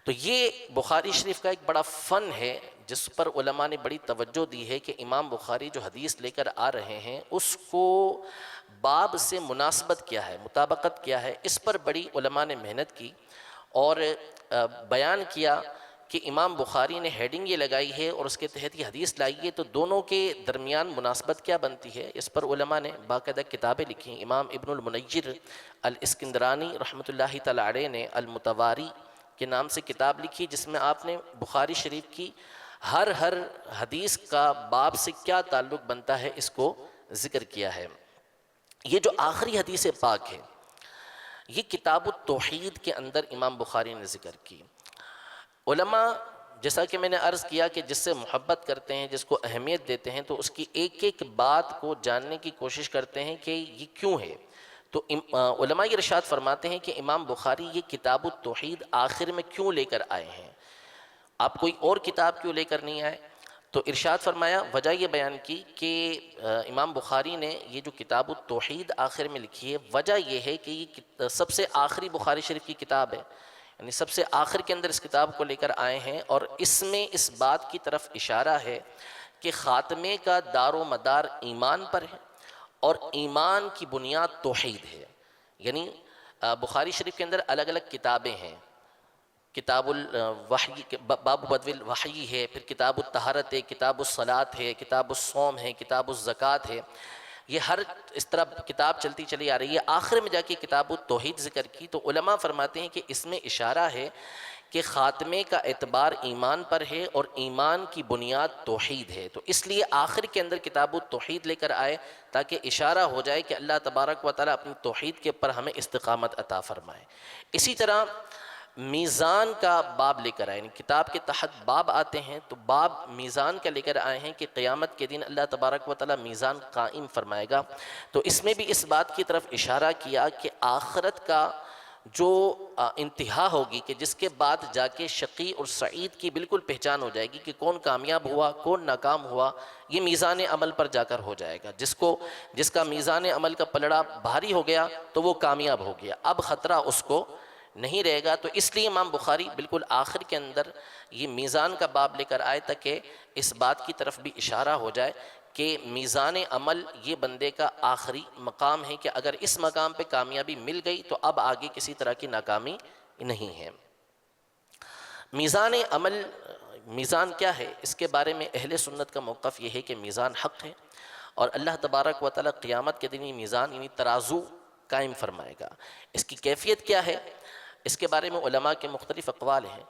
تو یہ بخاری شریف کا ایک بڑا فن ہے جس پر علماء نے بڑی توجہ دی ہے کہ امام بخاری جو حدیث لے کر آ رہے ہیں اس کو باب سے مناسبت کیا ہے، مطابقت کیا ہے، اس پر بڑی علماء نے محنت کی اور بیان کیا کہ امام بخاری نے ہیڈنگ یہ لگائی ہے اور اس کے تحت یہ حدیث لائی ہے، تو دونوں کے درمیان مناسبت کیا بنتی ہے. اس پر علماء نے باقاعدہ کتابیں لکھی. امام ابن المنیر الاسکندرانی رحمۃ اللہ تعالی علیہ نے المتواری کے نام سے کتاب لکھی جس میں آپ نے بخاری شریف کی ہر حدیث کا باب سے کیا تعلق بنتا ہے اس کو ذکر کیا ہے. یہ جو آخری حدیث پاک ہے یہ کتاب التوحید کے اندر امام بخاری نے ذکر کی. علماء جیسا کہ میں نے عرض کیا کہ جس سے محبت کرتے ہیں، جس کو اہمیت دیتے ہیں، تو اس کی ایک ایک بات کو جاننے کی کوشش کرتے ہیں کہ یہ کیوں ہے. تو علماء یہ ارشاد فرماتے ہیں کہ امام بخاری یہ کتاب التوحید آخر میں کیوں لے کر آئے ہیں، آپ کوئی اور کتاب کیوں لے کر نہیں آئے. تو ارشاد فرمایا، وجہ یہ بیان کی کہ امام بخاری نے یہ جو کتاب التوحید آخر میں لکھی ہے، وجہ یہ ہے کہ یہ سب سے آخری بخاری شریف کی کتاب ہے، یعنی سب سے آخر کے اندر اس کتاب کو لے کر آئے ہیں، اور اس میں اس بات کی طرف اشارہ ہے کہ خاتمے کا دار و مدار ایمان پر ہے اور ایمان کی بنیاد توحید ہے. یعنی بخاری شریف کے اندر الگ الگ کتابیں ہیں، کتاب الوحی باب بدو الوحی ہے، پھر کتاب الطہارت ہے، کتاب الصلاۃ ہے، کتاب الصوم ہے، کتاب الزکوٰۃ ہے. یہ ہر اس طرح کتاب چلتی چلی آ رہی ہے. آخر میں جا کے کتاب التوحید ذکر کی تو علماء فرماتے ہیں کہ اس میں اشارہ ہے کہ خاتمے کا اعتبار ایمان پر ہے اور ایمان کی بنیاد توحید ہے. تو اس لیے آخر کے اندر کتاب التوحید لے کر آئے تاکہ اشارہ ہو جائے کہ اللہ تبارک و تعالیٰ اپنی توحید کے اوپر ہمیں استقامت عطا فرمائے. اسی طرح میزان کا باب لے کر آئے، یعنی کتاب کے تحت باب آتے ہیں تو باب میزان کا لے کر آئے ہیں کہ قیامت کے دن اللہ تبارک و تعالیٰ میزان قائم فرمائے گا. تو اس میں بھی اس بات کی طرف اشارہ کیا کہ آخرت کا جو انتہا ہوگی کہ جس کے بعد جا کے شقی اور سعید کی بالکل پہچان ہو جائے گی کہ کون کامیاب ہوا کون ناکام ہوا، یہ میزان عمل پر جا کر ہو جائے گا. جس کا میزان عمل کا پلڑا بھاری ہو گیا تو وہ کامیاب ہو گیا، اب خطرہ اس کو نہیں رہے گا. تو اس لیے امام بخاری بالکل آخر کے اندر یہ میزان کا باب لے کر آئے تاکہ اس بات کی طرف بھی اشارہ ہو جائے کہ میزان عمل یہ بندے کا آخری مقام ہے کہ اگر اس مقام پہ کامیابی مل گئی تو اب آگے کسی طرح کی ناکامی نہیں ہے. میزان عمل، میزان کیا ہے؟ اس کے بارے میں اہل سنت کا موقف یہ ہے کہ میزان حق ہے اور اللہ تبارک و تعالیٰ قیامت کے دن یہ میزان یعنی ترازو قائم فرمائے گا. اس کی کیفیت کیا ہے؟ اس کے بارے میں علماء کے مختلف اقوال ہیں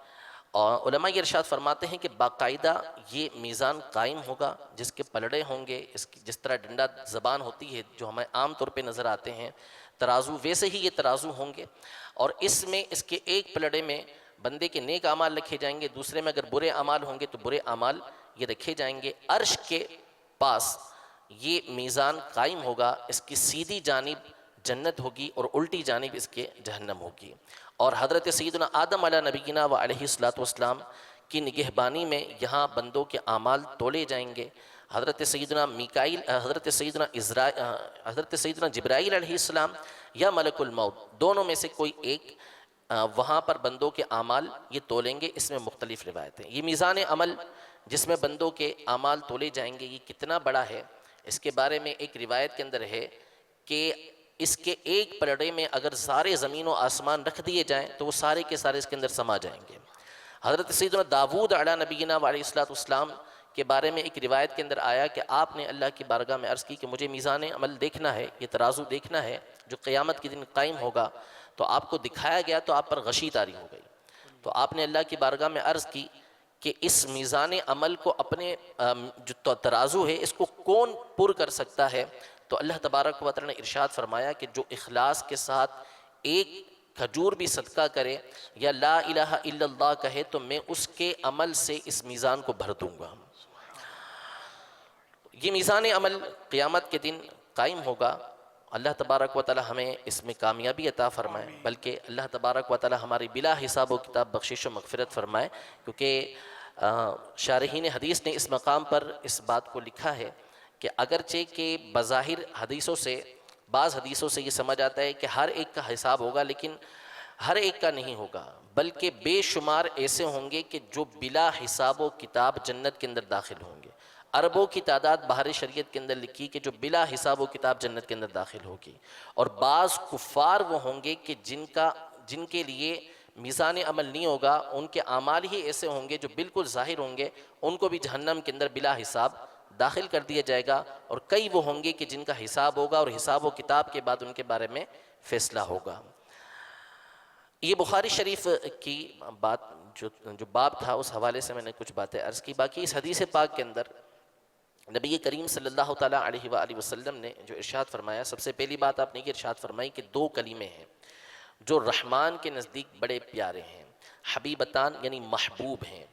اور علماء یہ ارشاد فرماتے ہیں کہ باقاعدہ یہ میزان قائم ہوگا جس کے پلڑے ہوں گے، جس طرح ڈنڈا زبان ہوتی ہے جو ہمیں عام طور پہ نظر آتے ہیں ترازو، ویسے ہی یہ ترازو ہوں گے اور اس میں اس کے ایک پلڑے میں بندے کے نیک اعمال رکھے جائیں گے، دوسرے میں اگر برے اعمال ہوں گے تو برے اعمال یہ رکھے جائیں گے. عرش کے پاس یہ میزان قائم ہوگا، اس کی سیدھی جانب جنت ہوگی اور الٹی جانب اس کے جہنم ہوگی. اور حضرت سیدنا آدم علیہ نبینا و علیہ السلام کی نگہبانی میں یہاں بندوں کے اعمال تولے جائیں گے. حضرت سیدنا جبرائیل علیہ السلام یا ملک الموت دونوں میں سے کوئی ایک وہاں پر بندوں کے اعمال یہ تولیں گے. اس میں مختلف روایتیں. یہ میزان عمل جس میں بندوں کے اعمال تولے جائیں گے یہ کتنا بڑا ہے، اس کے بارے میں ایک روایت کے اندر ہے کہ اس کے ایک پلڑے میں اگر سارے زمین و آسمان رکھ دیے جائیں تو وہ سارے کے سارے اس کے اندر سما جائیں گے. حضرت سیدنا داود علیہ نبینا و علیہ السلام کے بارے میں ایک روایت کے اندر آیا کہ آپ نے اللہ کی بارگاہ میں عرض کی کہ مجھے میزان عمل دیکھنا ہے، یہ ترازو دیکھنا ہے جو قیامت کے دن قائم ہوگا. تو آپ کو دکھایا گیا تو آپ پر غشی طاری ہو گئی. تو آپ نے اللہ کی بارگاہ میں عرض کی کہ اس میزان عمل کو اپنے جو ترازو ہے اس کو کون پر کر سکتا ہے؟ تو اللہ تبارک و تعالیٰ نے ارشاد فرمایا کہ جو اخلاص کے ساتھ ایک کھجور بھی صدقہ کرے یا لا الہ الا اللہ کہے تو میں اس کے عمل سے اس میزان کو بھر دوں گا. یہ میزان عمل قیامت کے دن قائم ہوگا. اللہ تبارک و تعالیٰ ہمیں اس میں کامیابی عطا فرمائے، بلکہ اللہ تبارک و تعالیٰ ہماری بلا حساب و کتاب بخشش و مغفرت فرمائے. کیونکہ شارحین حدیث نے اس مقام پر اس بات کو لکھا ہے کہ اگرچہ کہ بظاہر حدیثوں سے بعض حدیثوں سے یہ سمجھ آتا ہے کہ ہر ایک کا حساب ہوگا، لیکن ہر ایک کا نہیں ہوگا، بلکہ بے شمار ایسے ہوں گے کہ جو بلا حساب و کتاب جنت کے اندر داخل ہوں گے. اربوں کی تعداد بحر شریعت کے اندر لکھی کہ جو بلا حساب و کتاب جنت کے اندر داخل ہوگی. اور بعض کفار وہ ہوں گے کہ جن کے لیے میزان عمل نہیں ہوگا، ان کے اعمال ہی ایسے ہوں گے جو بالکل ظاہر ہوں گے، ان کو بھی جہنم کے اندر بلا حساب داخل کر دیا جائے گا. اور کئی وہ ہوں گے کہ جن کا حساب ہوگا اور حساب و کتاب کے بعد ان کے بارے میں فیصلہ ہوگا. یہ بخاری شریف کی بات جو باب تھا اس حوالے سے میں نے کچھ باتیں عرض کی. باقی اس حدیث پاک کے اندر نبی کریم صلی اللہ تعالیٰ علیہ وآلہ وسلم نے جو ارشاد فرمایا، سب سے پہلی بات آپ نے یہ ارشاد فرمائی کہ دو کلمے ہیں جو رحمان کے نزدیک بڑے پیارے ہیں، حبیبتان یعنی محبوب ہیں.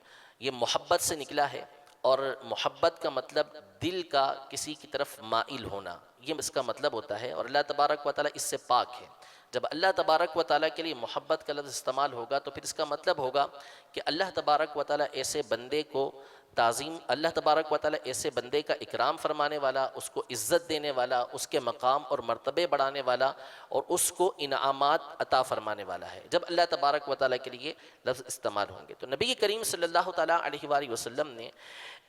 یہ محبت سے نکلا ہے اور محبت کا مطلب دل کا کسی کی طرف مائل ہونا، یہ اس کا مطلب ہوتا ہے. اور اللہ تبارک و تعالیٰ اس سے پاک ہے. جب اللہ تبارک و تعالیٰ کے لیے محبت کا لفظ استعمال ہوگا تو پھر اس کا مطلب ہوگا کہ اللہ تبارک و تعالیٰ ایسے بندے کو تعظیم، اللہ تبارک و تعالیٰ ایسے بندے کا اکرام فرمانے والا، اس کو عزت دینے والا، اس کے مقام اور مرتبے بڑھانے والا اور اس کو انعامات عطا فرمانے والا ہے جب اللہ تبارک و تعالیٰ کے لیے لفظ استعمال ہوں گے. تو نبی کریم صلی اللہ تعالیٰ علیہ وآلہ وسلم نے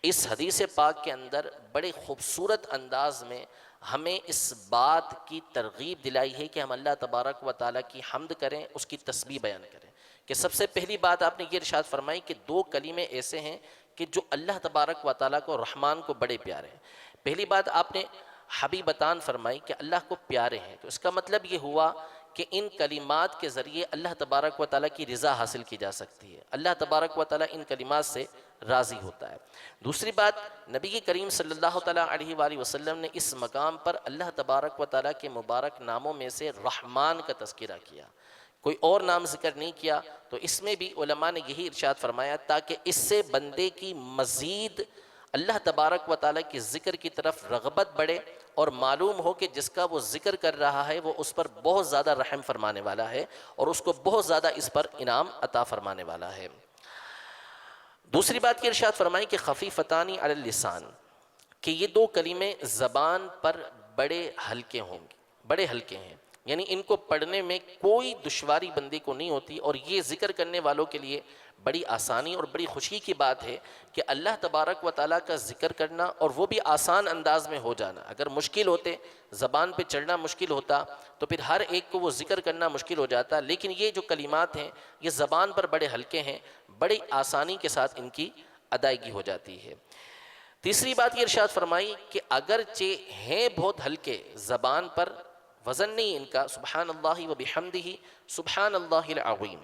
اس حدیث پاک کے اندر بڑے خوبصورت انداز میں ہمیں اس بات کی ترغیب دلائی ہے کہ ہم اللہ تبارک و تعالیٰ کی حمد کریں، اس کی تسبیح بیان کریں. کہ سب سے پہلی بات آپ نے یہ ارشاد فرمائی کہ دو کلمے ایسے ہیں کہ جو اللہ تبارک و تعالیٰ کو رحمان کو بڑے پیارے ہیں. پہلی بات آپ نے حبیبتان فرمائی کہ اللہ کو پیارے ہیں، تو اس کا مطلب یہ ہوا کہ ان کلمات کے ذریعے اللہ تبارک و تعالیٰ کی رضا حاصل کی جا سکتی ہے، اللہ تبارک و تعالیٰ ان کلمات سے راضی ہوتا ہے۔ دوسری بات، نبی کریم صلی اللہ تعالیٰ علیہ وآلہ وسلم نے اس مقام پر اللہ تبارک و تعالیٰ کے مبارک ناموں میں سے رحمان کا تذکرہ کیا، کوئی اور نام ذکر نہیں کیا، تو اس میں بھی علماء نے یہی ارشاد فرمایا تاکہ اس سے بندے کی مزید اللہ تبارک و تعالیٰ کی ذکر کی طرف رغبت بڑھے اور معلوم ہو کہ جس کا وہ ذکر کر رہا ہے وہ اس پر بہت زیادہ رحم فرمانے والا ہے اور اس کو بہت زیادہ اس پر انعام عطا فرمانے والا ہے۔ دوسری بات کی ارشاد فرمائی کہ خفیفتانی علی اللسان، کہ یہ دو کلمے زبان پر بڑے ہلکے ہوں گے، بڑے ہلکے ہیں، یعنی ان کو پڑھنے میں کوئی دشواری بندے کو نہیں ہوتی، اور یہ ذکر کرنے والوں کے لیے بڑی آسانی اور بڑی خوشی کی بات ہے کہ اللہ تبارک و تعالیٰ کا ذکر کرنا، اور وہ بھی آسان انداز میں ہو جانا۔ اگر مشکل ہوتے، زبان پہ چڑھنا مشکل ہوتا تو پھر ہر ایک کو وہ ذکر کرنا مشکل ہو جاتا، لیکن یہ جو کلمات ہیں یہ زبان پر بڑے ہلکے ہیں، بڑی آسانی کے ساتھ ان کی ادائیگی ہو جاتی ہے۔ تیسری بات یہ ارشاد فرمائی کہ اگرچہ ہیں بہت ہلکے، زبان پر وزن نہیں ان کا، سبحان اللہ و بحمدہ سبحان اللہ العظیم،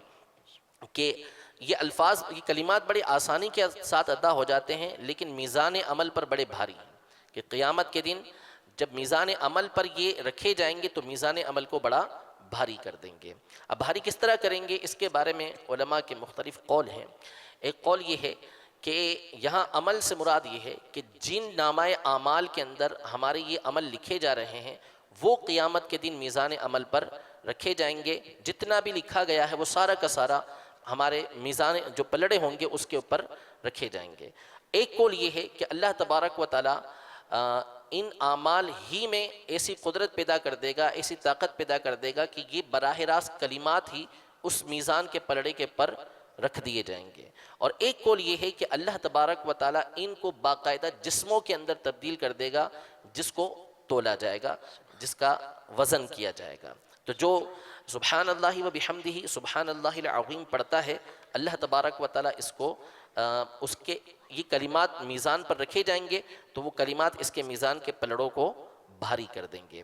کہ یہ الفاظ، یہ کلمات بڑے آسانی کے ساتھ ادا ہو جاتے ہیں، لیکن میزان عمل پر بڑے بھاری ہیں، کہ قیامت کے دن جب میزان عمل پر یہ رکھے جائیں گے تو میزان عمل کو بڑا بھاری کر دیں گے۔ اب بھاری کس طرح کریں گے، اس کے بارے میں علماء کے مختلف قول ہیں۔ ایک قول یہ ہے کہ یہاں عمل سے مراد یہ ہے کہ جن نامہ اعمال کے اندر ہمارے یہ عمل لکھے جا رہے ہیں وہ قیامت کے دن میزان عمل پر رکھے جائیں گے، جتنا بھی لکھا گیا ہے وہ سارا کا سارا ہمارے میزان جو پلڑے ہوں گے اس کے اوپر رکھے جائیں گے۔ ایک قول یہ ہے کہ اللہ تبارک و تعالیٰ ان اعمال ہی میں ایسی قدرت پیدا کر دے گا، ایسی طاقت پیدا کر دے گا کہ یہ براہ راست کلمات ہی اس میزان کے پلڑے کے پر رکھ دیے جائیں گے۔ اور ایک قول یہ ہے کہ اللہ تبارک و تعالیٰ ان کو باقاعدہ جسموں کے اندر تبدیل کر دے گا، جس کو تولا جائے گا، جس کا وزن کیا جائے گا۔ تو جو سبحان اللہ و بحمدہ سبحان اللہ العظیم پڑھتا ہے، اللہ تبارک و تعالیٰ اس کو اس کے یہ کلمات میزان پر رکھے جائیں گے تو وہ کلمات اس کے میزان کے پلڑوں کو بھاری کر دیں گے۔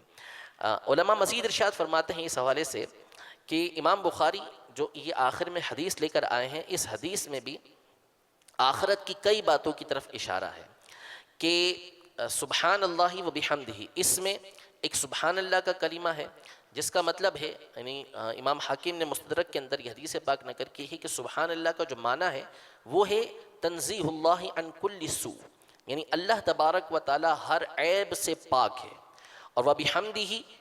علماء مزید ارشاد فرماتے ہیں اس حوالے سے کہ امام بخاری جو یہ آخر میں حدیث لے کر آئے ہیں، اس حدیث میں بھی آخرت کی کئی باتوں کی طرف اشارہ ہے کہ سبحان اللہ و بحمدہ، اس میں ایک سبحان اللہ کا کلمہ ہے جس کا مطلب ہے، یعنی امام حاکم نے مستدرک کے اندر یہ حدیث پاک نقل کی ہے کہ سبحان اللہ کا جو معنی ہے وہ ہے تنزیہ اللہ عن کل سوء، یعنی اللہ تبارک و تعالی ہر عیب سے پاک ہے، اور وبحمدہ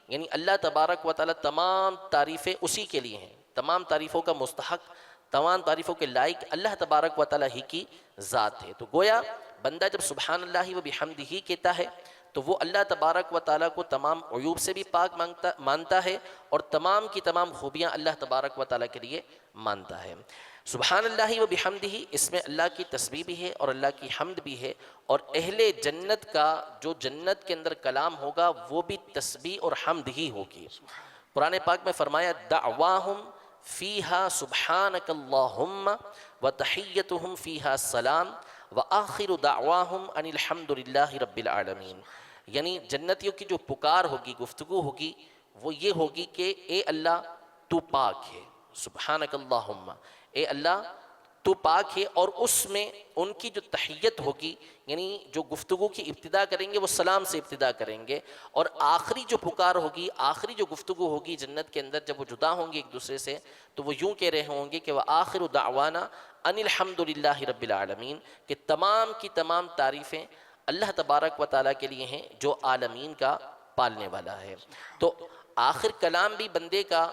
یعنی اللہ تبارک و تعالی تمام تعریفیں اسی کے لیے ہیں، تمام تعریفوں کا مستحق، تمام تعریفوں کے لائق اللہ تبارک و تعالی ہی کی ذات ہے۔ تو گویا بندہ جب سبحان اللہ و بحمدہ کہتا ہے تو وہ اللہ تبارک و تعالیٰ کو تمام عیوب سے بھی پاک مانتا ہے اور تمام کی تمام خوبیاں اللہ تبارک و تعالیٰ کے لیے مانتا ہے۔ سبحان اللہ و بحمدہ، اس میں اللہ کی تسبیح بھی ہے اور اللہ کی حمد بھی ہے، اور اہل جنت کا جو جنت کے اندر کلام ہوگا وہ بھی تسبیح اور حمد ہی ہوگی۔ قرآن پاک میں فرمایا دعواہم فیہا سبحانک اللہم وتحیتہم فیہا السلام وآخر دعواہم ان الحمد للہ رب العالمین، یعنی جنتیوں کی جو پکار ہوگی، گفتگو ہوگی، وہ یہ ہوگی کہ اے اللہ تو پاک ہے، سبحانک اللہم، اے اللہ تو پاک ہے، اور اس میں ان کی جو تحیت ہوگی، یعنی جو گفتگو کی ابتدا کریں گے وہ سلام سے ابتدا کریں گے، اور آخری جو پکار ہوگی، آخری جو گفتگو ہوگی جنت کے اندر جب وہ جدا ہوں گے ایک دوسرے سے تو وہ یوں کہہ رہے ہوں گے کہ وآخر دعوانا ان الحمد للہ رب العالمین، کہ تمام کی تمام تعریفیں اللہ تبارک و تعالیٰ کے لیے ہیں جو عالمین کا پالنے والا ہے۔ تو آخر کلام بھی بندے کا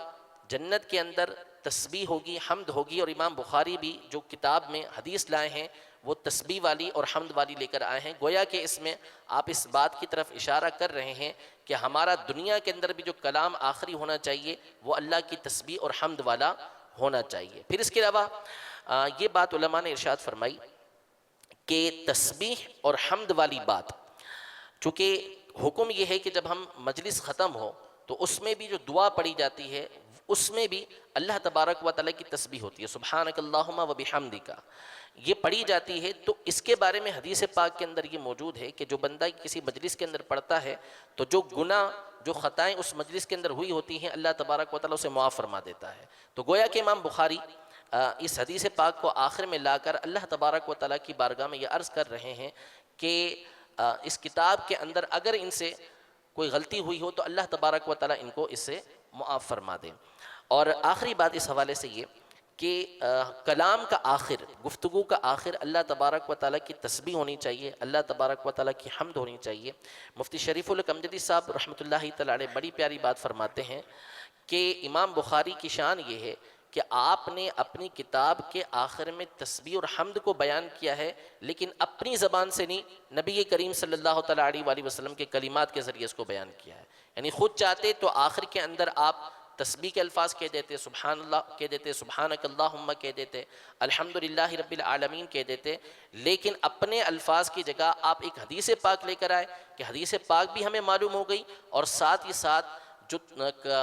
جنت کے اندر تسبیح ہوگی، حمد ہوگی، اور امام بخاری بھی جو کتاب میں حدیث لائے ہیں وہ تسبیح والی اور حمد والی لے کر آئے ہیں۔ گویا کہ اس میں آپ اس بات کی طرف اشارہ کر رہے ہیں کہ ہمارا دنیا کے اندر بھی جو کلام آخری ہونا چاہیے وہ اللہ کی تسبیح اور حمد والا ہونا چاہیے۔ پھر اس کے علاوہ یہ بات علماء نے ارشاد فرمائی کہ تسبیح اور حمد والی بات، چونکہ حکم یہ ہے کہ جب ہم مجلس ختم ہو تو اس میں بھی جو دعا پڑھی جاتی ہے اس میں بھی اللہ تبارک و تعالیٰ کی تسبیح ہوتی ہے، سبحانک اللہم و بحمدک، یہ پڑھی جاتی ہے. تو اس کے بارے میں حدیث پاک کے اندر یہ موجود ہے کہ جو بندہ کسی مجلس کے اندر پڑھتا ہے تو جو گناہ جو خطائیں اس مجلس کے اندر ہوئی ہوتی ہیں اللہ تبارک و تعالیٰ اسے معاف فرما دیتا ہے. تو گویا کہ امام بخاری اس حدیث پاک کو آخر میں لا کر اللہ تبارک و تعالیٰ کی بارگاہ میں یہ عرض کر رہے ہیں کہ اس کتاب کے اندر اگر ان سے کوئی غلطی ہوئی ہو تو اللہ تبارک و تعالیٰ ان کو اس سے معاف فرما دیں. اور آخری بات اس حوالے سے یہ کہ کلام کا آخر، گفتگو کا آخر اللہ تبارک و تعالیٰ کی تسبیح ہونی چاہیے، اللہ تبارک و تعالیٰ کی حمد ہونی چاہیے. مفتی شریف الحق امجدی صاحب رحمۃ اللہ تعالیٰ علیہ بڑی پیاری بات فرماتے ہیں کہ امام بخاری کی شان یہ ہے کہ آپ نے اپنی کتاب کے آخر میں تسبیح اور حمد کو بیان کیا ہے، لیکن اپنی زبان سے نہیں، نبی کریم صلی اللہ تعالیٰ علیہ وآلہ وسلم کے کلمات کے ذریعے اس کو بیان کیا ہے. یعنی خود چاہتے تو آخر کے اندر آپ تسبیح کے الفاظ کہہ دیتے، سبحان اللہ کہہ دیتے، سبحانک اللہم کہہ دیتے، الحمدللہ رب العالمین کہہ دیتے، لیکن اپنے الفاظ کی جگہ آپ ایک حدیث پاک لے کر آئے کہ حدیث پاک بھی ہمیں معلوم ہو گئی، اور ساتھ ہی ساتھ جو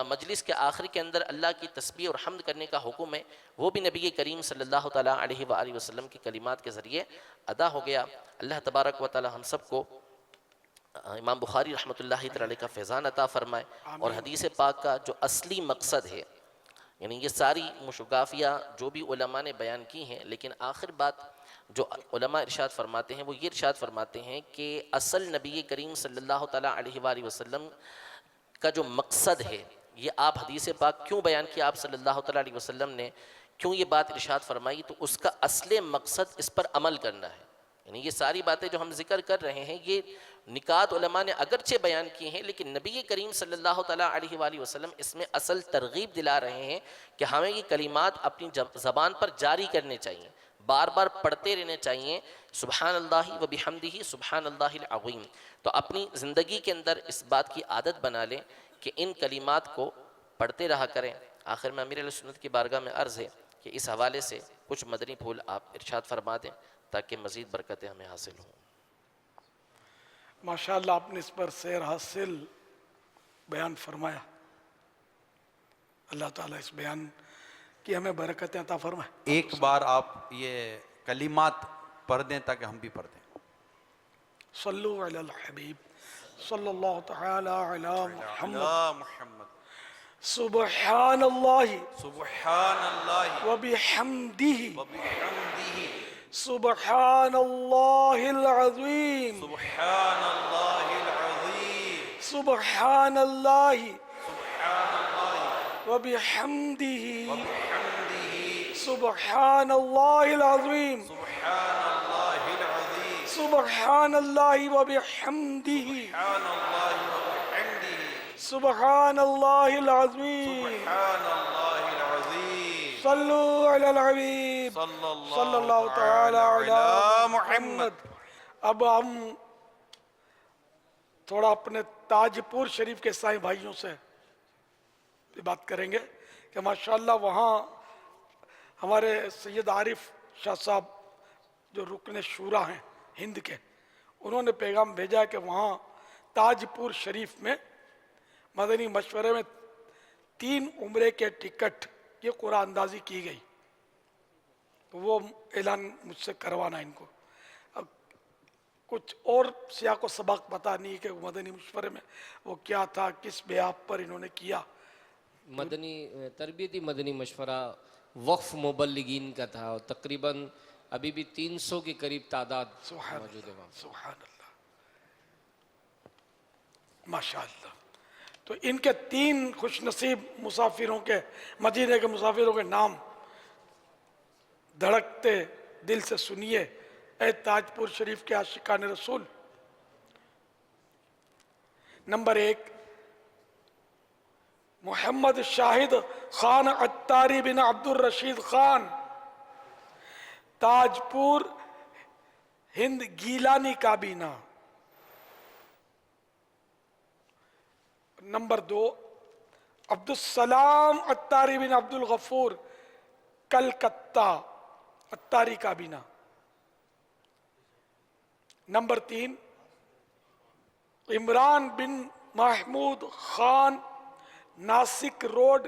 مجلس کے آخر کے اندر اللہ کی تسبیح اور حمد کرنے کا حکم ہے وہ بھی نبی کریم صلی اللہ تعالیٰ علیہ وآلہ وسلم کی کلمات کے ذریعے ادا ہو گیا. اللہ تبارک و تعالیٰ ہم سب کو امام بخاری رحمۃ اللہ تعالیٰ کا فیضان عطا فرمائے، اور حدیث پاک کا جو اصلی مقصد ہے، یعنی یہ ساری مشگافیہ جو بھی علماء نے بیان کی ہیں، لیکن آخر بات جو علماء ارشاد فرماتے ہیں وہ یہ ارشاد فرماتے ہیں کہ اصل نبی کریم صلی اللہ تعالیٰ علیہ وآلہ وسلم کا جو مقصد ہے، یہ آپ حدیث پاک کیوں بیان کیا آپ صلی اللہ تعالیٰ علیہ وسلم نے، کیوں یہ بات ارشاد فرمائی، تو اس کا اصل مقصد اس پر عمل کرنا ہے. یعنی یہ ساری باتیں جو ہم ذکر کر رہے ہیں یہ نکات علماء نے اگرچہ بیان کی ہیں، لیکن نبی کریم صلی اللہ تعالیٰ علیہ وآلہ وسلم اس میں اصل ترغیب دلا رہے ہیں کہ ہمیں یہ کلمات اپنی زبان پر جاری کرنے چاہیے، بار بار پڑھتے رہنے چاہیے، سبحان اللہ و بحمدہ سبحان اللہ العظیم. تو اپنی زندگی کے اندر اس بات کی عادت بنا لیں کہ ان کلمات کو پڑھتے رہا کریں. آخر میں امیر علیہ سنت کی بارگاہ میں عرض ہے کہ اس حوالے سے کچھ مدنی پھول آپ ارشاد فرما دیں تاکہ مزید برکتیں ہمیں حاصل ہوں. ماشاءاللہ آپ نے اس پر سیر حاصل بیان فرمایا. اللہ تعالیٰ اس بیان کی ہمیں برکتیں عطا فرمائے. ایک بار آپ یہ کلمات پڑھ دیں تاکہ ہم بھی پڑھ دیں. صلو علی الحبیب صلی اللہ تعالی علی محمد. سبحان اللہ وبحمدہ سبحان اللہ العظیم سبحان اللہ وبحمدہ سبحان اللہ العظیم سبحان اللہ وبحمدہ سبحان اللہ العظیم صلو علی الحبیب صلی اللہ تعالی علی محمد. اب ہم تھوڑا اپنے تاج پور شریف کے سائیں بھائیوں سے بات کریں گے کہ ماشاءاللہ وہاں ہمارے سید عارف شاہ صاحب جو رکن شورا ہیں ہند کے، انہوں نے پیغام بھیجا کہ وہاں تاج پور شریف میں مدنی مشورے میں 3 عمرے کے ٹکٹ کی قرآن اندازی کی گئی، تو وہ اعلان مجھ سے کروانا ان کو. اب کچھ اور سیاق و سباق پتہ نہیں کہ مدنی مشورے میں وہ کیا تھا، کس بیاب پر انہوں نے کیا. مدنی تربیتی مدنی مشورہ وقف مبلغین کا تھا، اور تقریباً ابھی بھی 300 کے قریب تعداد موجود ہے وہاں. سبحان اللہ ماشاءاللہ. تو ان کے 3 خوش نصیب مسافروں کے، مدینے کے مسافروں کے نام دھڑکتے دل سے سنیے اے تاج پور شریف کے عاشقان رسول. نمبر 1 محمد شاہد خان عطاری بن عبد الرشید خان، تاج پور ہند گیلانی کابینہ. نمبر 2 عبد السلام عطاری بن عبد الغفور، کلکتہ عطاری کابینہ. نمبر 3 عمران بن محمود خان، ناسک روڈ